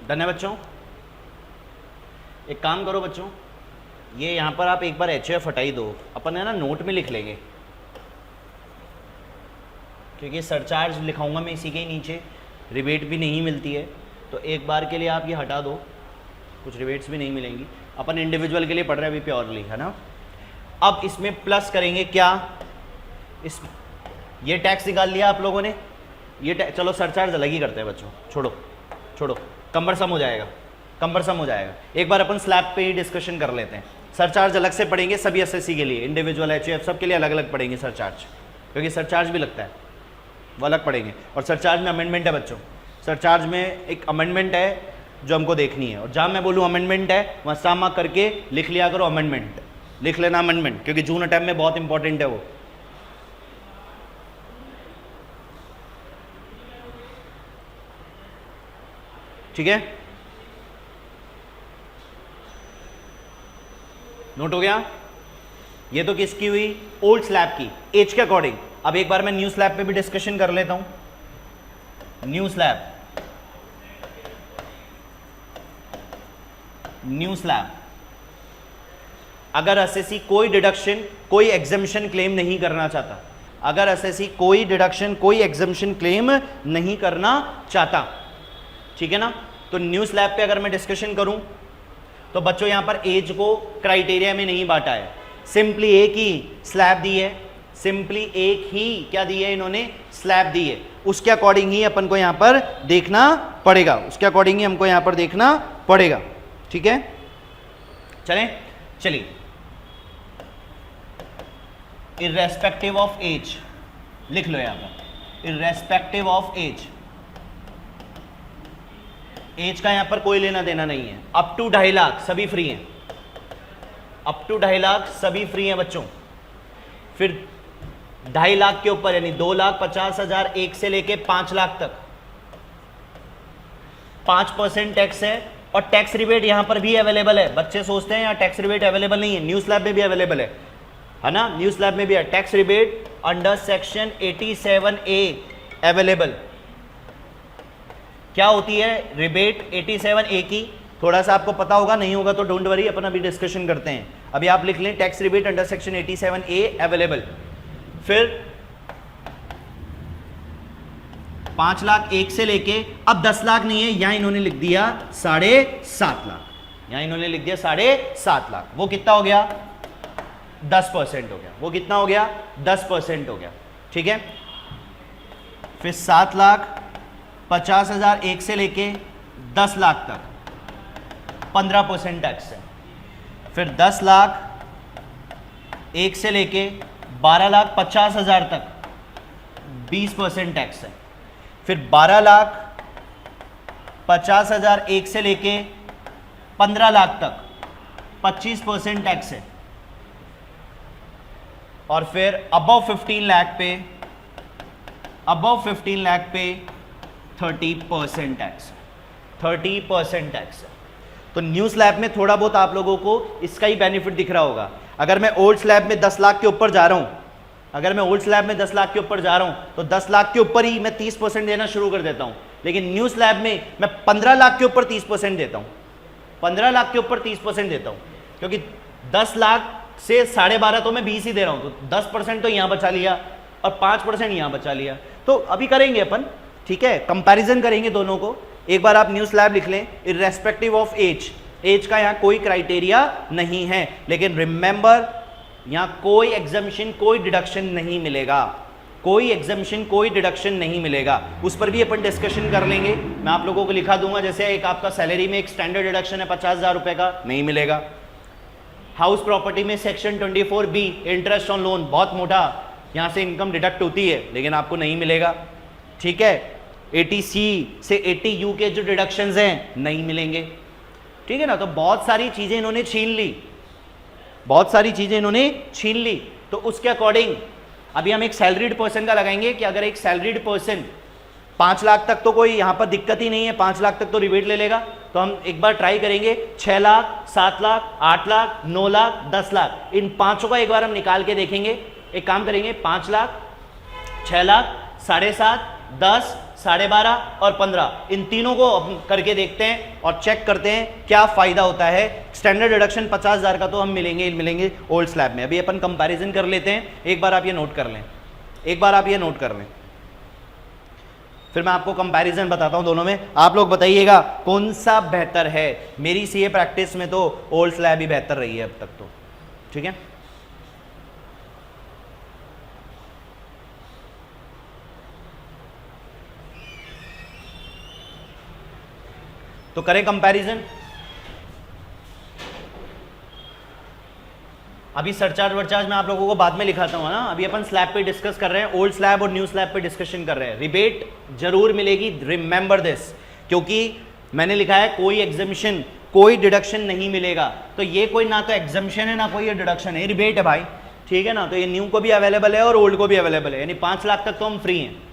डन है बच्चों? एक काम करो बच्चों, ये यहाँ पर आप एक बार HF हटाई दो, अपन है ना नोट में लिख लेंगे, क्योंकि सरचार्ज लिखाऊंगा मैं इसी के ही नीचे, रिबेट भी नहीं मिलती है, तो एक बार के लिए आप ये हटा दो, कुछ रिबेट्स भी नहीं मिलेंगी। अपन इंडिविजुअल के लिए पढ़ रहे हैं अभी प्योरली, है ना। अब इसमें प्लस करेंगे क्या, इस ये टैक्स निकाल लिया आप लोगों ने, ये चलो सरचार्ज अलग ही करते हैं बच्चों, छोड़ो छोड़ो, कम्बरसम हो जाएगा, कम्बरसम हो जाएगा। एक बार अपन स्लैब पे ही डिस्कशन कर लेते हैं। सरचार्ज अलग से पढ़ेंगे सभी एसएससी के लिए, इंडिविजुअल HF सब के लिए अलग अलग पढ़ेंगे सरचार्ज, क्योंकि सरचार्ज भी लगता है, वो अलग पढ़ेंगे। और सरचार्ज में अमेंडमेंट है बच्चों, सरचार्ज में एक अमेंडमेंट है जो हमको देखनी है, और जहाँ मैं बोलूँ अमेंडमेंट है वहाँ सामा करके लिख लिया करो, अमेंडमेंट लिख लेना अमेंडमेंट, क्योंकि जून अटैम्प में बहुत इंपॉर्टेंट है वो। ठीक है, नोट हो गया। ये तो किसकी हुई, ओल्ड स्लैब की, एज के अकॉर्डिंग। अब एक बार मैं न्यू स्लैब पे भी डिस्कशन कर लेता हूं। न्यू स्लैब, न्यू स्लैब, अगर एसएससी कोई डिडक्शन कोई एग्जम्पशन क्लेम नहीं करना चाहता, अगर एसएससी कोई डिडक्शन कोई एग्जम्पशन क्लेम नहीं करना चाहता, ठीक है ना, तो न्यू स्लैब पे अगर मैं डिस्कशन करूं तो बच्चों यहां पर एज को क्राइटेरिया में नहीं बांटा है, सिंपली एक ही स्लैब दी है, सिंपली एक ही क्या दी है इन्होंने, स्लैब दी है, उसके अकॉर्डिंग ही अपन को यहां पर देखना पड़ेगा, उसके अकॉर्डिंग ही हमको यहां पर देखना पड़ेगा। ठीक है, चलें, चलिए, इर्रेस्पेक्टिव ऑफ एज लिख लो यहां पर, इर्रेस्पेक्टिव ऑफ एज, एज का यहां पर कोई लेना देना नहीं है। अप टू 2.5 लाख सभी फ्री हैं, अप टू 2.5 लाख सभी फ्री हैं बच्चों। फिर 2.5 लाख के ऊपर यानी 2,50,000 1 से लेके 5 लाख तक 5% टैक्स है, और टैक्स रिबेट यहां पर भी अवेलेबल है। बच्चे सोचते हैं यार टैक्स रिबेट अवेलेबल नहीं है, न्यू स्लैब में भी अवेलेबल है ना, न्यू स्लैब में भी है tax rebate under section 87A available. क्या होती है रिबेट 87A की, थोड़ा सा आपको पता होगा, नहीं होगा तो डोंट वरी, अपन अभी डिस्कशन करते हैं। अभी आप लिख लें tax rebate under section 87A available. फिर 5 लाख 1 से लेके अब 10 लाख नहीं है, यहां इन्होंने लिख दिया 7.5 लाख, यहां इन्होंने लिख दिया 7.5 लाख, वो कितना हो गया, 10% हो गया, वो कितना हो गया, 10% हो गया। ठीक है, फिर 7,50,000 1 से लेके 10 लाख तक 15% टैक्स है। फिर 10 लाख 1 से लेके 12,50,000 तक 20% टैक्स है। फिर 12,50,000 1 से लेके 15 लाख तक 25% टैक्स है, और फिर अबव 15 लाख पे 30% टैक्स, 30% टैक्स है। तो न्यू स्लैब में थोड़ा बहुत आप लोगों को इसका ही बेनिफिट दिख रहा होगा। अगर मैं ओल्ड स्लैब में 10 लाख के ऊपर जा रहा हूं, अगर मैं ओल्ड स्लैब में 10 लाख के ऊपर जा रहा हूं, तो 10 लाख के ऊपर ही मैं 30% देना शुरू कर देता हूं। लेकिन न्यू स्लैब में मैं 15 लाख के ऊपर 30% देता हूं, 15 लाख के ऊपर 30% देता हूं, क्योंकि 10 लाख से 12.5 तो मैं 20 ही दे रहा हूं, तो 10% तो यहां बचा लिया और 5% यहां बचा लिया। तो अभी करेंगे अपन, ठीक है, कंपैरिजन करेंगे दोनों को। एक बार आप न्यू स्लैब लिख लें, इर्रेस्पेक्टिव ऑफ एज, एज का यहां कोई क्राइटेरिया नहीं है, लेकिन रिमेंबर यहां कोई एग्जम्पशन कोई डिडक्शन नहीं मिलेगा, कोई एग्जम्पशन कोई डिडक्शन नहीं मिलेगा। उस पर भी अपन डिस्कशन कर लेंगे, मैं आप लोगों को लिखा दूंगा। जैसे एक आपका सैलरी में एक स्टैंडर्ड डिडक्शन है 50,000 रुपए का, नहीं मिलेगा। हाउस प्रॉपर्टी में section 24B interest on loan, बहुत मोटा, यहां से इनकम डिडक्ट होती है, लेकिन आपको नहीं मिलेगा, ठीक है। 80C से 80U के जो डिडक्शंस हैं नहीं मिलेंगे, ठीक है ना। तो बहुत सारी चीजें इन्होंने छीन ली, बहुत सारी चीजें इन्होंने छीन ली। तो उसके अकॉर्डिंग अभी हम एक सैलरीड पर्सन का लगाएंगे कि अगर एक सैलरीड पर्सन 5 लाख तक तो कोई यहां पर दिक्कत ही नहीं है, 5 लाख तक तो रिबेट ले लेगा। तो हम एक बार ट्राई करेंगे 6 लाख, 7 लाख, 8 लाख, 9 लाख, 10 लाख, इन पांचों का एक बार हम निकाल के देखेंगे। एक काम करेंगे, 5 लाख, 6 लाख, 7.5, 10, 12.5 और 15, इन तीनों को करके देखते हैं और चेक करते हैं क्या फायदा होता है। स्टैंडर्ड डिडक्शन 50,000 का तो हम मिलेंगे ओल्ड स्लैब में। अभी अपन कंपैरिजन कर लेते हैं, एक बार आप ये नोट कर लें, एक बार आप ये नोट कर लें, फिर मैं आपको कंपैरिजन बताता हूं दोनों में। आप लोग बताइएगा कौन सा बेहतर है। मेरी सीए प्रैक्टिस में तो ओल्ड स्लैब ही बेहतर रही है अब तक तो, ठीक है। तो करें कंपैरिजन। अभी सरचार्ज वर्चार्ज मैं आप लोगों को बाद में लिखाता हूं ना, अभी अपन स्लैब पे डिस्कस कर रहे हैं, ओल्ड स्लैब और न्यू स्लैब पे डिस्कशन कर रहे हैं। रिबेट जरूर मिलेगी, रिमेंबर दिस, क्योंकि मैंने लिखा है कोई एग्जम्पशन कोई डिडक्शन नहीं मिलेगा। तो ये कोई ना तो एग्जम्पशन है ना कोई ये डिडक्शन है, रिबेट है भाई, ठीक है ना। तो ये न्यू को भी अवेलेबल है और ओल्ड को भी अवेलेबल है, यानी 5 लाख तक तो हम फ्री हैं।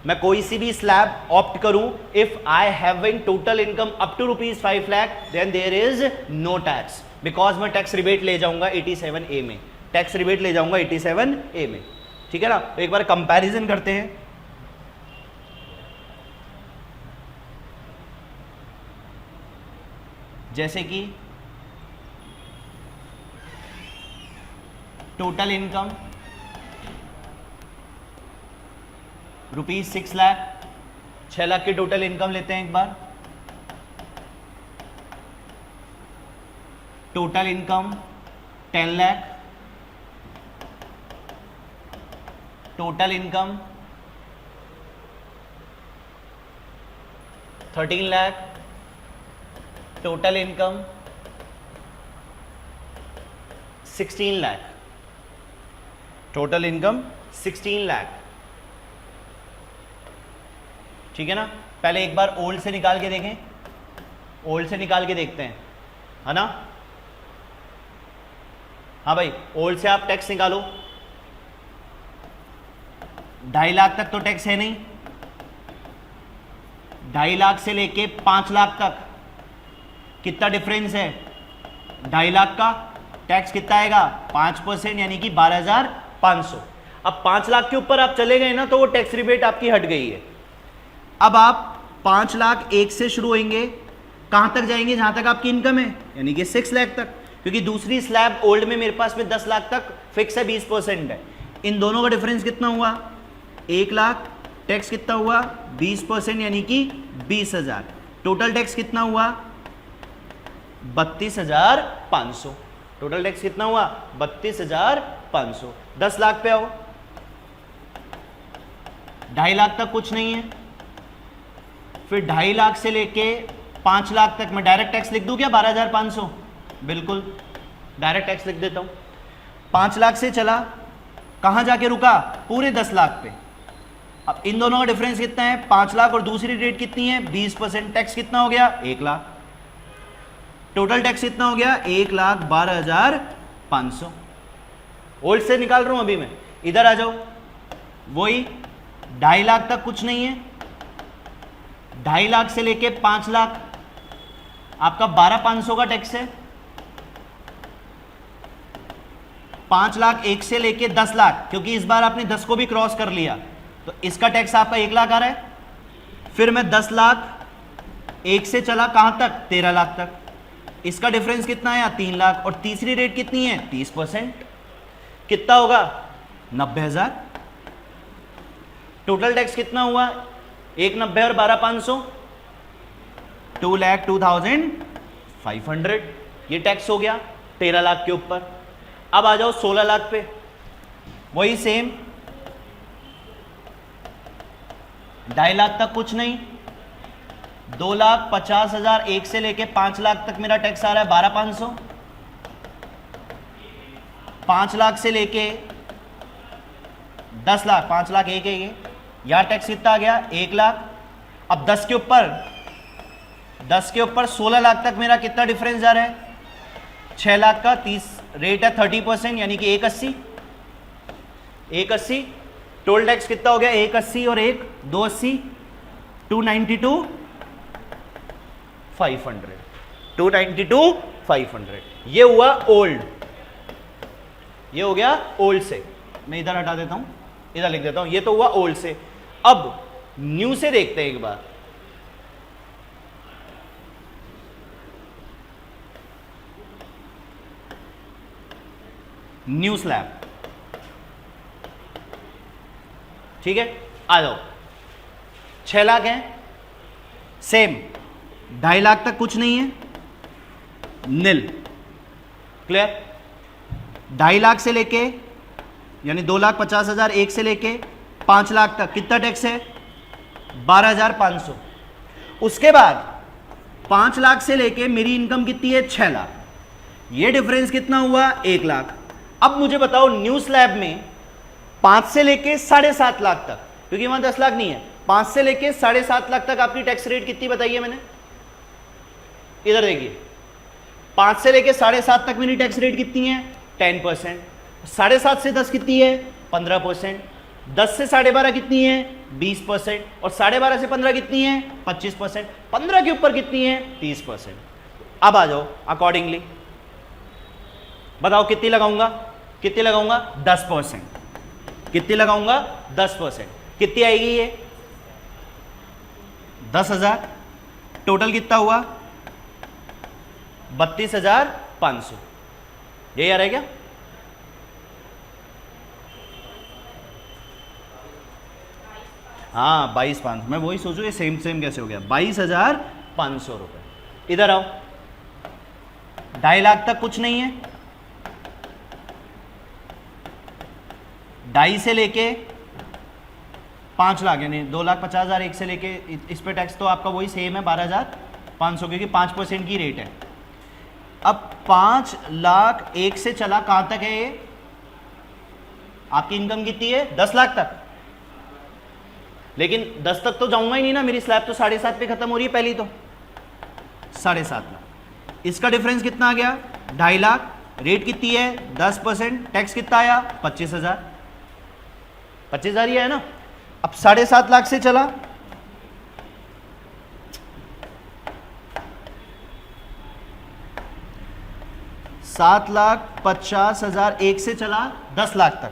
मैं कोई सी भी स्लैब ऑप्ट करूं, if I having total income up to ₹5 lakh, then there is no tax, because मैं टैक्स रिबेट ले जाऊंगा 87A में, टैक्स रिबेट ले जाऊंगा 87A में, ठीक है ना। तो एक बार कंपैरिजन करते हैं। जैसे कि टोटल इनकम ₹6 लाख, 6 लाख की टोटल इनकम लेते हैं एक बार। Total income 10 lakh, total income 13 lakh, total income 16 lakh, total income 16 lakh, ठीक है ना। पहले एक बार ओल्ड से निकाल के देखें, ओल्ड से निकाल के देखते हैं, है ना। हाँ भाई, ओल्ड से आप टैक्स निकालो, 2.5 लाख तक तो टैक्स है नहीं, 2.5 लाख से लेके 5 लाख तक कितना डिफरेंस है। 2.5 लाख का टैक्स कितना आएगा, 5%, यानी कि 12,500। अब 5 लाख के ऊपर आप चले गए ना, तो वो टैक्स रिबेट आपकी हट गई है। अब आप 5 लाख 1 से शुरू होंगे, कहां तक जाएंगे, जहां तक आपकी इनकम है, यानी कि 6 लाख तक, क्योंकि दूसरी स्लैब ओल्ड में मेरे पास में 10 लाख तक फिक्स है, 20% है। इन दोनों का डिफरेंस कितना हुआ, 1 लाख, टैक्स कितना हुआ 20%, यानी कि 20,000। टोटल टैक्स कितना हुआ 32,500। टोटल टैक्स कितना हुआ 32,500। 10 लाख पे आओ, 2.5 लाख तक कुछ नहीं है, फिर 2.5 लाख से लेके 5 लाख तक मैं डायरेक्ट टैक्स लिख दूं क्या 12,500, बिल्कुल डायरेक्ट टैक्स लिख देता हूं। 5 लाख से चला, कहां जाके रुका, पूरे 10 लाख पे। अब इन दोनों का डिफरेंस कितना है, 5 लाख और दूसरी रेट कितनी है 20%, टैक्स कितना हो गया 1 लाख। टोटल टैक्स कितना हो गया 1,12,500। ओल्ड से निकाल रहा हूं अभी मैं, इधर आ जाओ। वही 2.5 लाख तक कुछ नहीं है, 2.5 लाख से लेके 5 लाख आपका 12,500 का टैक्स है। 5 लाख 1 से लेके 10 लाख, क्योंकि इस बार आपने 10 को भी क्रॉस कर लिया, तो इसका टैक्स आपका 1 लाख आ रहा है। फिर मैं 10 लाख 1 से चला कहां तक 13 लाख तक, इसका डिफरेंस कितना है 3 लाख, और तीसरी रेट कितनी है 30%, कितना होगा 90,000। टोटल टैक्स कितना हुआ 1,90,000 और 12,500 2,02,500, ये टैक्स हो गया 13 लाख के ऊपर। अब आ जाओ 16 लाख पे, वही सेम 2.5 लाख तक कुछ नहीं, 2,50,000 1 से लेके 5 लाख तक मेरा टैक्स आ रहा है 12,500। 5 लाख से लेके 10 लाख, 5 लाख एक है ये, यहां टैक्स कितना आ गया 1 लाख। अब 10 के ऊपर 16 लाख तक मेरा कितना डिफरेंस आ रहा है 6 लाख का, 30 रेट है 30%, यानी कि 180। टोल टैक्स कितना हो गया 180 और 1 280, 292,500। ये हुआ ओल्ड, ये हो गया ओल्ड से। मैं इधर हटा देता हूं, इधर लिख देता हूं, ये तो हुआ ओल्ड से। अब न्यू से देखते हैं एक बार। न्यू स्लैब, ठीक है, आ जाओ। 6 लाख है, सेम 2.5 लाख तक कुछ नहीं है, नील, क्लियर। 2.5 लाख से लेके यानी 2,50,000 1 से लेके 5 लाख तक कितना टैक्स है 12,500। उसके बाद 5 लाख से लेके मेरी इनकम कितनी है 6 लाख, ये डिफरेंस कितना हुआ 1 लाख। अब मुझे बताओ न्यू स्लैब में 5 से लेके 7.5 लाख तक, क्योंकि वहां 10 लाख नहीं है, 5 से लेके 7.5 लाख तक आपकी टैक्स रेट कितनी बताई है मैंने, इधर देखिए। 5 से लेके 7.5 तक मेरी टैक्स रेट कितनी है 10%, 7.5 से 10 कितनी है 15%, 10 से 12.5 कितनी है 20%, और 12.5 से 15 कितनी है 25%, 15 के ऊपर कितनी है 30%। अब आ जाओ अकॉर्डिंगली, बताओ कितनी लगाऊंगा 10%। कितनी लगाऊंगा 10%, कितनी आएगी ये 10,000। टोटल कितना हुआ 32,500, यही आ रहा है क्या? हाँ 22,500, मैं वही सोचू ये सेम कैसे हो गया 22,500 रुपए। इधर आओ, 2.5 लाख तक कुछ नहीं है, 2.5 से लेके 5 लाख यानी 2,50,000 1 से लेके, इस पे टैक्स तो आपका वही सेम है 12,500, क्योंकि 5% की रेट है। अब 5 लाख 1 से चला कहां तक है ये, आपकी इनकम कितनी है 10 लाख तक, लेकिन 10 तक तो जाऊंगा ही नहीं ना, मेरी स्लैब तो 7.5 पे खत्म हो रही है पहली तो 7.5 लाख। इसका डिफरेंस कितना आ गया 2.5 लाख, रेट कितनी है 10%, टैक्स कितना आया 25,000, 25,000 ही है ना। अब 7.5 लाख से चला 7,50,000 1 से चला 10 लाख तक,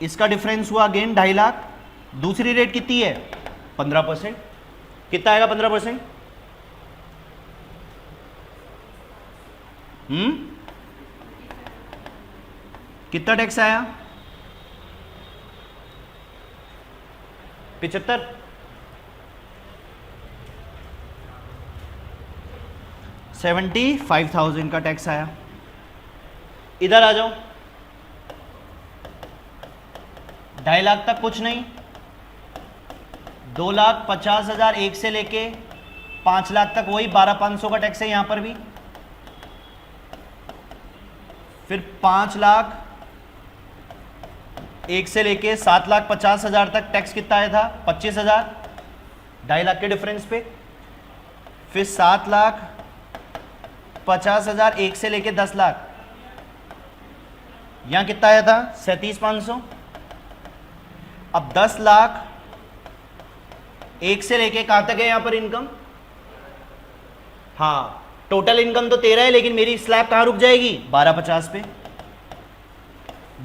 इसका डिफरेंस हुआ अगेन 2.5 लाख। दूसरी रेट कितनी है 15%, कितना आएगा 15%, कितना टैक्स आया 75, 75,000 का टैक्स आया। इधर आ जाओ, 2.5 लाख तक कुछ नहीं, 2,50,000 1 से लेके 5 लाख तक वही 12,500 का टैक्स है यहां पर भी। फिर 5 लाख 1 से लेके 7,50,000 तक टैक्स कितना आया था 25,000, 2.5 लाख के डिफरेंस पे। फिर 7,50,000 1 से लेके 10 लाख, यहां कितना आया था 37,500। अब 10 लाख 1 से लेके कहां तक है यहां पर इनकम, हाँ टोटल इनकम तो 13 है, लेकिन मेरी स्लैब कहां रुक जाएगी 12,50 पे।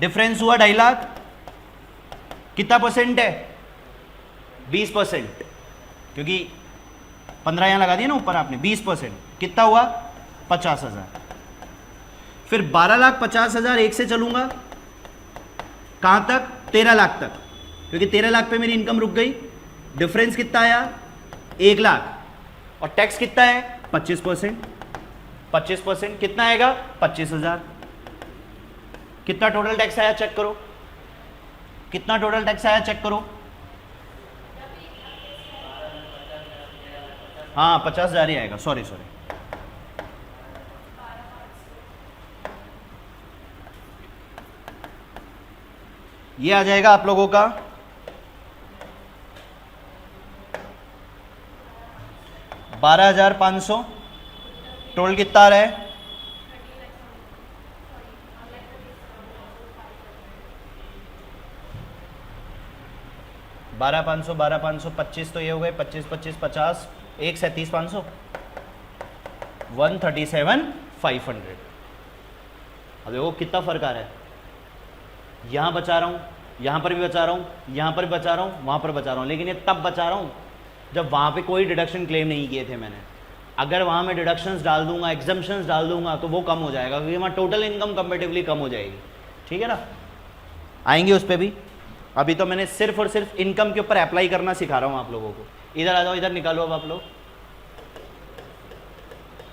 डिफरेंस हुआ 2.5 लाख, कितना परसेंट है 20%, क्योंकि 15 यहां लगा दिया ना ऊपर आपने, 20%, कितना हुआ 50,000। फिर 12,50,000 1 से चलूंगा कहां तक 13 लाख तक, क्योंकि 13 लाख पे मेरी इनकम रुक गई। डिफरेंस कितना आया 1 लाख, और टैक्स कितना है 25%। 25% कितना आएगा 25,000। कितना टोटल टैक्स आया चेक करो, कितना टोटल टैक्स आया चेक करो। हाँ 50,000 ही आएगा, सॉरी। ये आ जाएगा आप लोगों का 12,500। टोटल कितना आ रहा है 12,500 12,500 25 तो ये हो गए 25 25 50 1 37,500 137,500। अब देखो कितना फर्क आ रहा है, यहां बचा रहा हूं, यहां पर भी बचा रहा हूं, यहां पर भी बचा रहा हूं, वहां पर बचा रहा हूं, लेकिन ये तब बचा रहा हूं जब वहां पे कोई डिडक्शन क्लेम नहीं किए थे मैंने। अगर वहां मैं डिडक्शंस डाल दूंगा, एग्जम्पशंस डाल दूंगा, तो वो कम हो जाएगा, क्योंकि वहां टोटल इनकम कंपेटिवली कम हो जाएगी। ठीक है ना, आएंगे उस पर भी। अभी तो मैंने सिर्फ और सिर्फ इनकम के ऊपर अप्लाई करना सिखा रहा हूं आप लोगों को। इधर आ जाओ, इधर निकालो अब आप लोग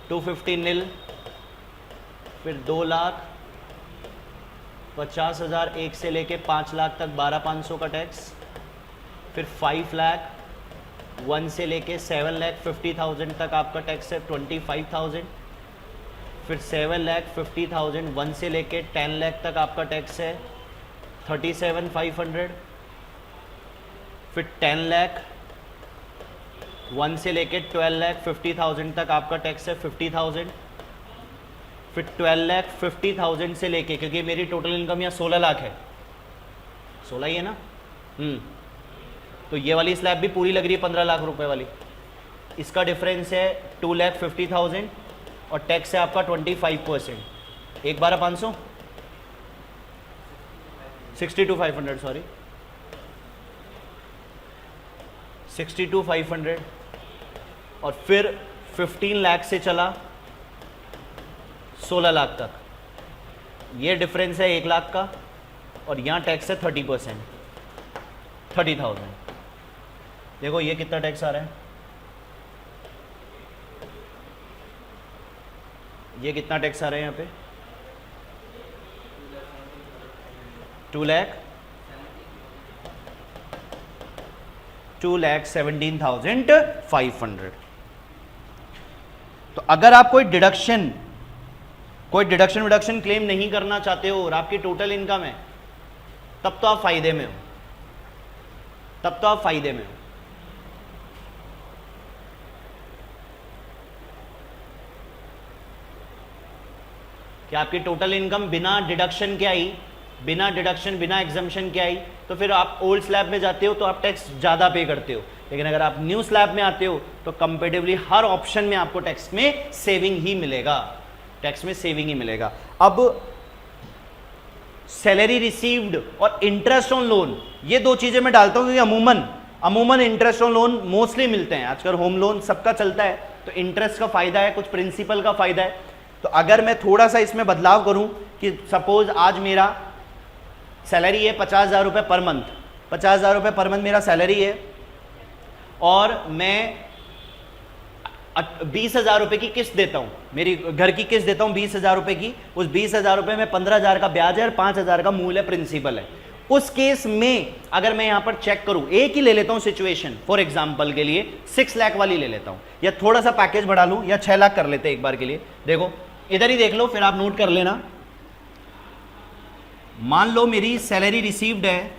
250 नील, फिर 2,50,000 1 से लेके 5 लाख तक 12,500 का टैक्स, फिर 5 लाख 1 से लेके 7,50,000 तक आपका टैक्स है 25,000, फिर 7,50,000 1 से लेके 10 लाख तक आपका टैक्स है 37,500, फिर 10 लाख 1 से लेके 12,50,000 तक आपका टैक्स है 50,000, फिर 12,50,000 से लेके, क्योंकि मेरी टोटल इनकम यहाँ 16 लाख है, 16 ही है ना, तो ये वाली स्लैब भी पूरी लग रही है 15 लाख रुपए वाली। इसका डिफरेंस है 2,50,000 और टैक्स है आपका 25%। 1,12,500 62,500 सॉरी 62,500, और फिर 15 लाख से चला 16 लाख तक, ये डिफरेंस है 1 लाख का, और यहाँ टैक्स है 30%, 30,000। देखो ये कितना टैक्स आ रहा है, ये कितना टैक्स आ रहा है यहाँ पे 2,17,500। तो अगर आप कोई डिडक्शन विडक्शन क्लेम नहीं करना चाहते हो और आपकी टोटल इनकम है, तब तो आप फायदे में हो, कि आपकी टोटल इनकम बिना डिडक्शन के आई, बिना एग्जम्पशन के आई, तो फिर आप ओल्ड स्लैब में जाते हो तो आप टैक्स ज़्यादा पे करते हो। लेकिन अगर आप न्यू स्लैब में आते हो तो कंपेटिवली हर ऑप्शन में आपको टैक्स में सेविंग ही मिलेगा। अब सैलरी रिसीव्ड और इंटरेस्ट ऑन लोन, ये दो चीज़ें मैं डालता हूँ, क्योंकि अमूमन इंटरेस्ट ऑन लोन मोस्टली मिलते हैं। आजकल होम लोन सबका चलता है, तो इंटरेस्ट का फ़ायदा है, कुछ प्रिंसिपल का फ़ायदा है। तो अगर मैं थोड़ा सा इसमें बदलाव करूं कि सपोज आज मेरा सैलरी है 50,000 रुपये पर मंथ, 50,000 रुपये पर मंथ मेरा सैलरी है, और मैं 20,000 रुपये की किस्त देता हूं, मेरी घर की किस्त देता हूं 20,000 रुपये की। उस 20,000 रुपये में 15,000 का ब्याज है और 5,000 का मूल है, प्रिंसिपल है। उस केस में अगर मैं यहां पर चेक करूं, एक ही ले लेता हूं सिचुएशन फॉर एग्जांपल के लिए, 6 लाख वाली ले लेता हूं, या थोड़ा सा पैकेज बढ़ा लूं, या 6 लाख कर लेते हैं एक बार के लिए। देखो इधर ही देख लो, फिर आप नोट कर लेना। मान लो मेरी सैलरी रिसीव्ड है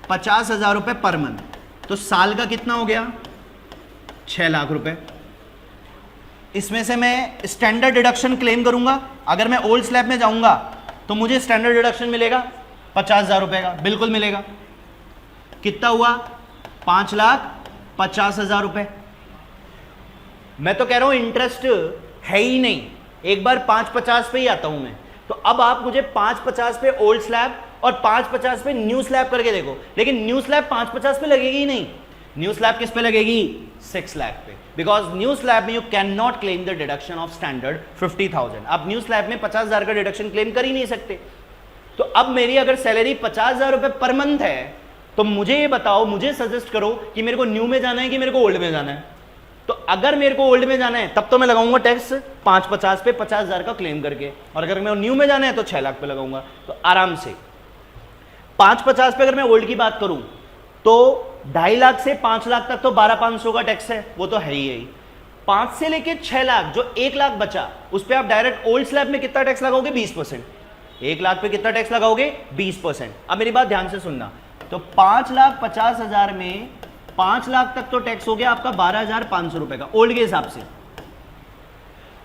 50,000 रुपये पर मंथ, तो साल का कितना हो गया 6 लाख रुपए। इसमें से मैं स्टैंडर्ड डिडक्शन क्लेम करूंगा, अगर मैं ओल्ड स्लैब में जाऊंगा तो मुझे स्टैंडर्ड डिडक्शन मिलेगा 50,000 रुपए का, बिल्कुल मिलेगा। कितना हुआ? 5,50,000 रुपए। मैं तो कह रहा हूं इंटरेस्ट है ही नहीं, एक बार 550 पे ही आता हूं मैं। तो अब आप मुझे 550 पे ओल्ड स्लैब और 550 पे न्यू स्लैब करके देखो, लेकिन न्यू स्लैब 550 पे लगेगी ही नहीं। न्यू स्लैब किस पे लगेगी? 6 लाख पे, बिकॉज न्यू स्लैब में you can not claim the deduction of standard 50,000। आप न्यू स्लैब में 50,000 का डिडक्शन क्लेम कर ही नहीं सकते। तो अब मेरी अगर सैलरी 50,000 रुपए पर मंथ है, तो मुझे ये बताओ, मुझे सजेस्ट करो कि मेरे को न्यू में जाना है कि मेरे को ओल्ड में जाना है। तो अगर मेरे को ओल्ड में जाना है तब तो मैं लगाऊंगा टैक्स 550 पे 50,000 का क्लेम करके, और अगर मैं न्यू में जाना है तो 6 लाख पे लगाऊंगा। तो आराम से 550 पे अगर मैं ओल्ड की बात करूं तो 2.5 लाख से 5 लाख तक तो 12,500 का टैक्स है, वो तो है ही। 5 से लेके 6 लाख जो 1 लाख बचा, उस पर आप डायरेक्ट ओल्ड स्लैब में कितना टैक्स लगाओगे? 20%। 1 लाख पे कितना टैक्स लगाओगे? 20%। अब मेरी बात ध्यान से सुनना, तो 5,50,000 में 5 लाख तक तो टैक्स हो गया आपका 12,500 रुपए का ओल्ड के हिसाब से,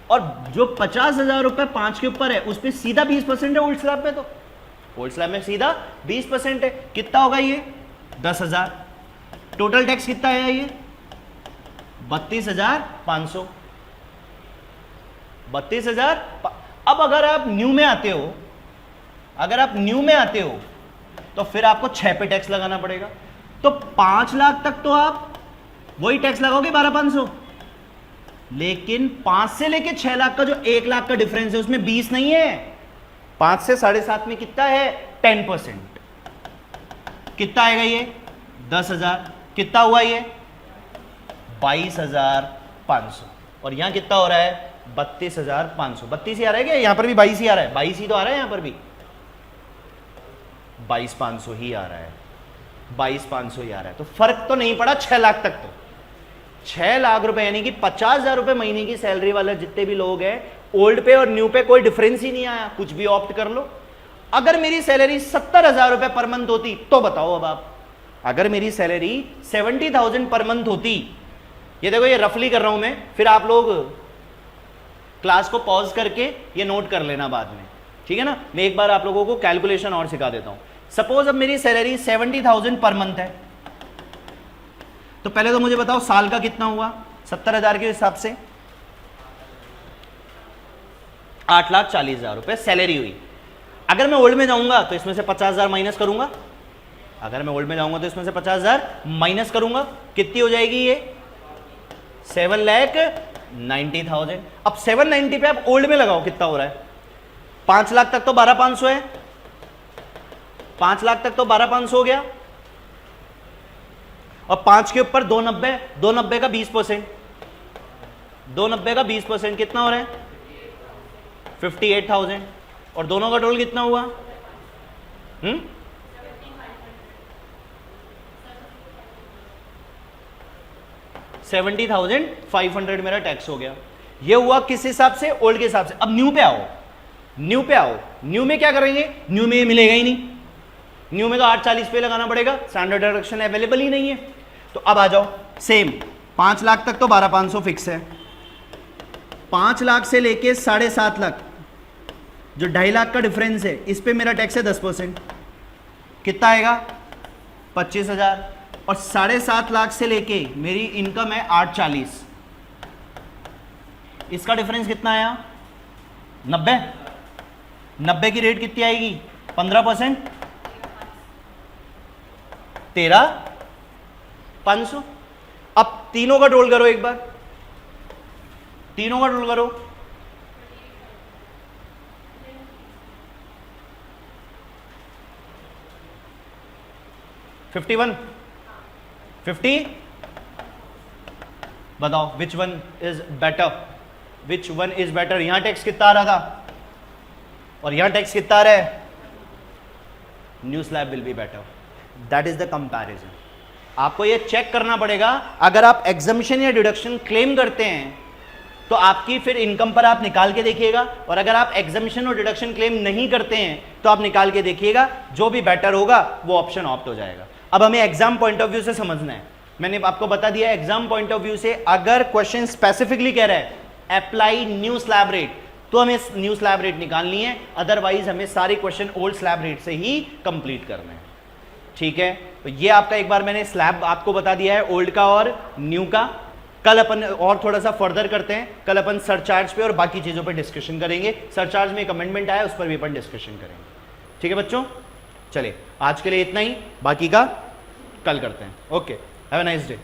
और जो 50,000 रुपए 5 के ऊपर है उस पर सीधा 20% है ओल्ड स्लैब में। तो ओल्ड स्लैब में सीधा 20% है। कितना होगा ये? 10,000। टोटल टैक्स कितना है ये? 32,500। 32,000। अब अगर आप न्यू में आते हो, अगर आप न्यू में आते हो तो फिर आपको 6 पे टैक्स लगाना पड़ेगा। तो 5 लाख तक तो आप वही टैक्स लगाओगे 12,500, लेकिन 5 से लेके 6 लाख का जो 1 लाख का डिफरेंस है उसमें 20 नहीं है। 5 से 7.5 में कितना है? 10%। कितना आएगा ये? 10,000। कितना हुआ ये? 22,500। और यहां कितना हो रहा है? 32,500। 32 ही आ रहा है क्या? यहां पर भी 22 ही आ रहा है। 22 ही तो आ रहा है, यहां पर भी 22,500 ही आ रहा है। 22,500 ही आ रहा है। तो फर्क तो नहीं पड़ा 6 लाख तक। तो 6 लाख रुपए यानी कि 50,000 रुपए महीने की सैलरी वाले जितने भी लोग हैं, ओल्ड पे और न्यू पे कोई डिफरेंस ही नहीं आया। कुछ भी ऑप्ट कर लो। अगर मेरी सैलरी 70,000 रुपए पर मंथ होती तो बताओ अब आप, अगर मेरी सैलरी 70,000 पर मंथ होती, ये देखो ये रफली कर रहा हूं मैं, फिर आप लोग क्लास को पॉज करके ये नोट कर लेना बाद में, ठीक है ना। मैं एक बार आप लोगों को कैलकुलेशन और सिखा देता हूं। सपोज अब मेरी सैलरी 70,000 पर मंथ है, तो पहले तो मुझे बताओ साल का कितना हुआ? 70,000 के हिसाब से 8,40,000 रुपए सैलरी हुई। अगर मैं ओल्ड में जाऊंगा तो इसमें से 50,000 माइनस करूंगा। अगर मैं ओल्ड में जाऊंगा तो इसमें से 50,000 माइनस करूंगा। कितनी हो जाएगी ये? 7,90,000। अब 790 पे आप ओल्ड में लगाओ, कितना हो रहा है? 5 लाख तक तो 12,500 है। 5 लाख तक तो 12,500 हो गया, और 5 के ऊपर 290, 290 का 20%, 290 का 20% कितना हो रहा है? 58,000। और दोनों का टोटल कितना हुआ? 70,500 मेरा टैक्स हो गया। ये हुआ किस हिसाब से? ओल्ड के हिसाब से। अब न्यू पे आओ, न्यू पे आओ। न्यू में क्या करेंगे? न्यू में मिलेगा ही नहीं। न्यू में तो 840 पे लगाना पड़ेगा, स्टैंडर्ड डिडक्शन अवेलेबल ही नहीं है। तो अब आ जाओ, सेम 5 लाख तक तो 12,500 फिक्स है। 5 लाख से लेके 7.5 लाख जो 2.5 लाख का डिफरेंस है, इस पे मेरा टैक्स है 10%। कितना आएगा? 25,000। और 7.5 लाख से लेके मेरी इनकम है 840, इसका डिफरेंस कितना आया? 90। 90 की रेट कितनी आएगी? 15%, 13,500। अब तीनों का टोल करो एक बार, तीनों का टोल करो। $51, 50। बताओ which one is better? Which one is better? यहां टैक्स कितना आ रहा था और यहां टैक्स कितना आ रहा है? New slab will be better. That is the comparison. आपको ये चेक करना पड़ेगा। अगर आप एग्जम्पशन या डिडक्शन क्लेम करते हैं तो आपकी फिर इनकम पर आप निकाल के देखिएगा, और अगर आप एग्जम्पशन और डिडक्शन क्लेम नहीं करते हैं तो आप निकाल के देखिएगा, जो भी बेटर होगा वो ऑप्शन ऑप्ट हो जाएगा। अब हमें एग्जाम पॉइंट ऑफ व्यू से समझना है। मैंने आपको बता दिया एग्जाम पॉइंट ऑफ व्यू से, अगर क्वेश्चन स्पेसिफिकली कह रहा है अप्लाई न्यू स्लैब रेट, तो हमें न्यू स्लैब रेट निकालनी है, अदरवाइज हमें सारे क्वेश्चन ओल्ड स्लैब रेट से ही कंप्लीट करने हैं। ठीक है, तो ये आपका एक बार मैंने स्लैब आपको बता दिया है, ओल्ड का और न्यू का। कल अपन और थोड़ा सा फर्दर करते हैं, कल अपन सरचार्ज पे और बाकी चीजों पे डिस्कशन करेंगे। सरचार्ज में एक अमेंडमेंट आया, उस पर भी अपन डिस्कशन करेंगे। ठीक है बच्चों, चलिए आज के लिए इतना ही, बाकी का कल करते हैं। Okay, have a nice day.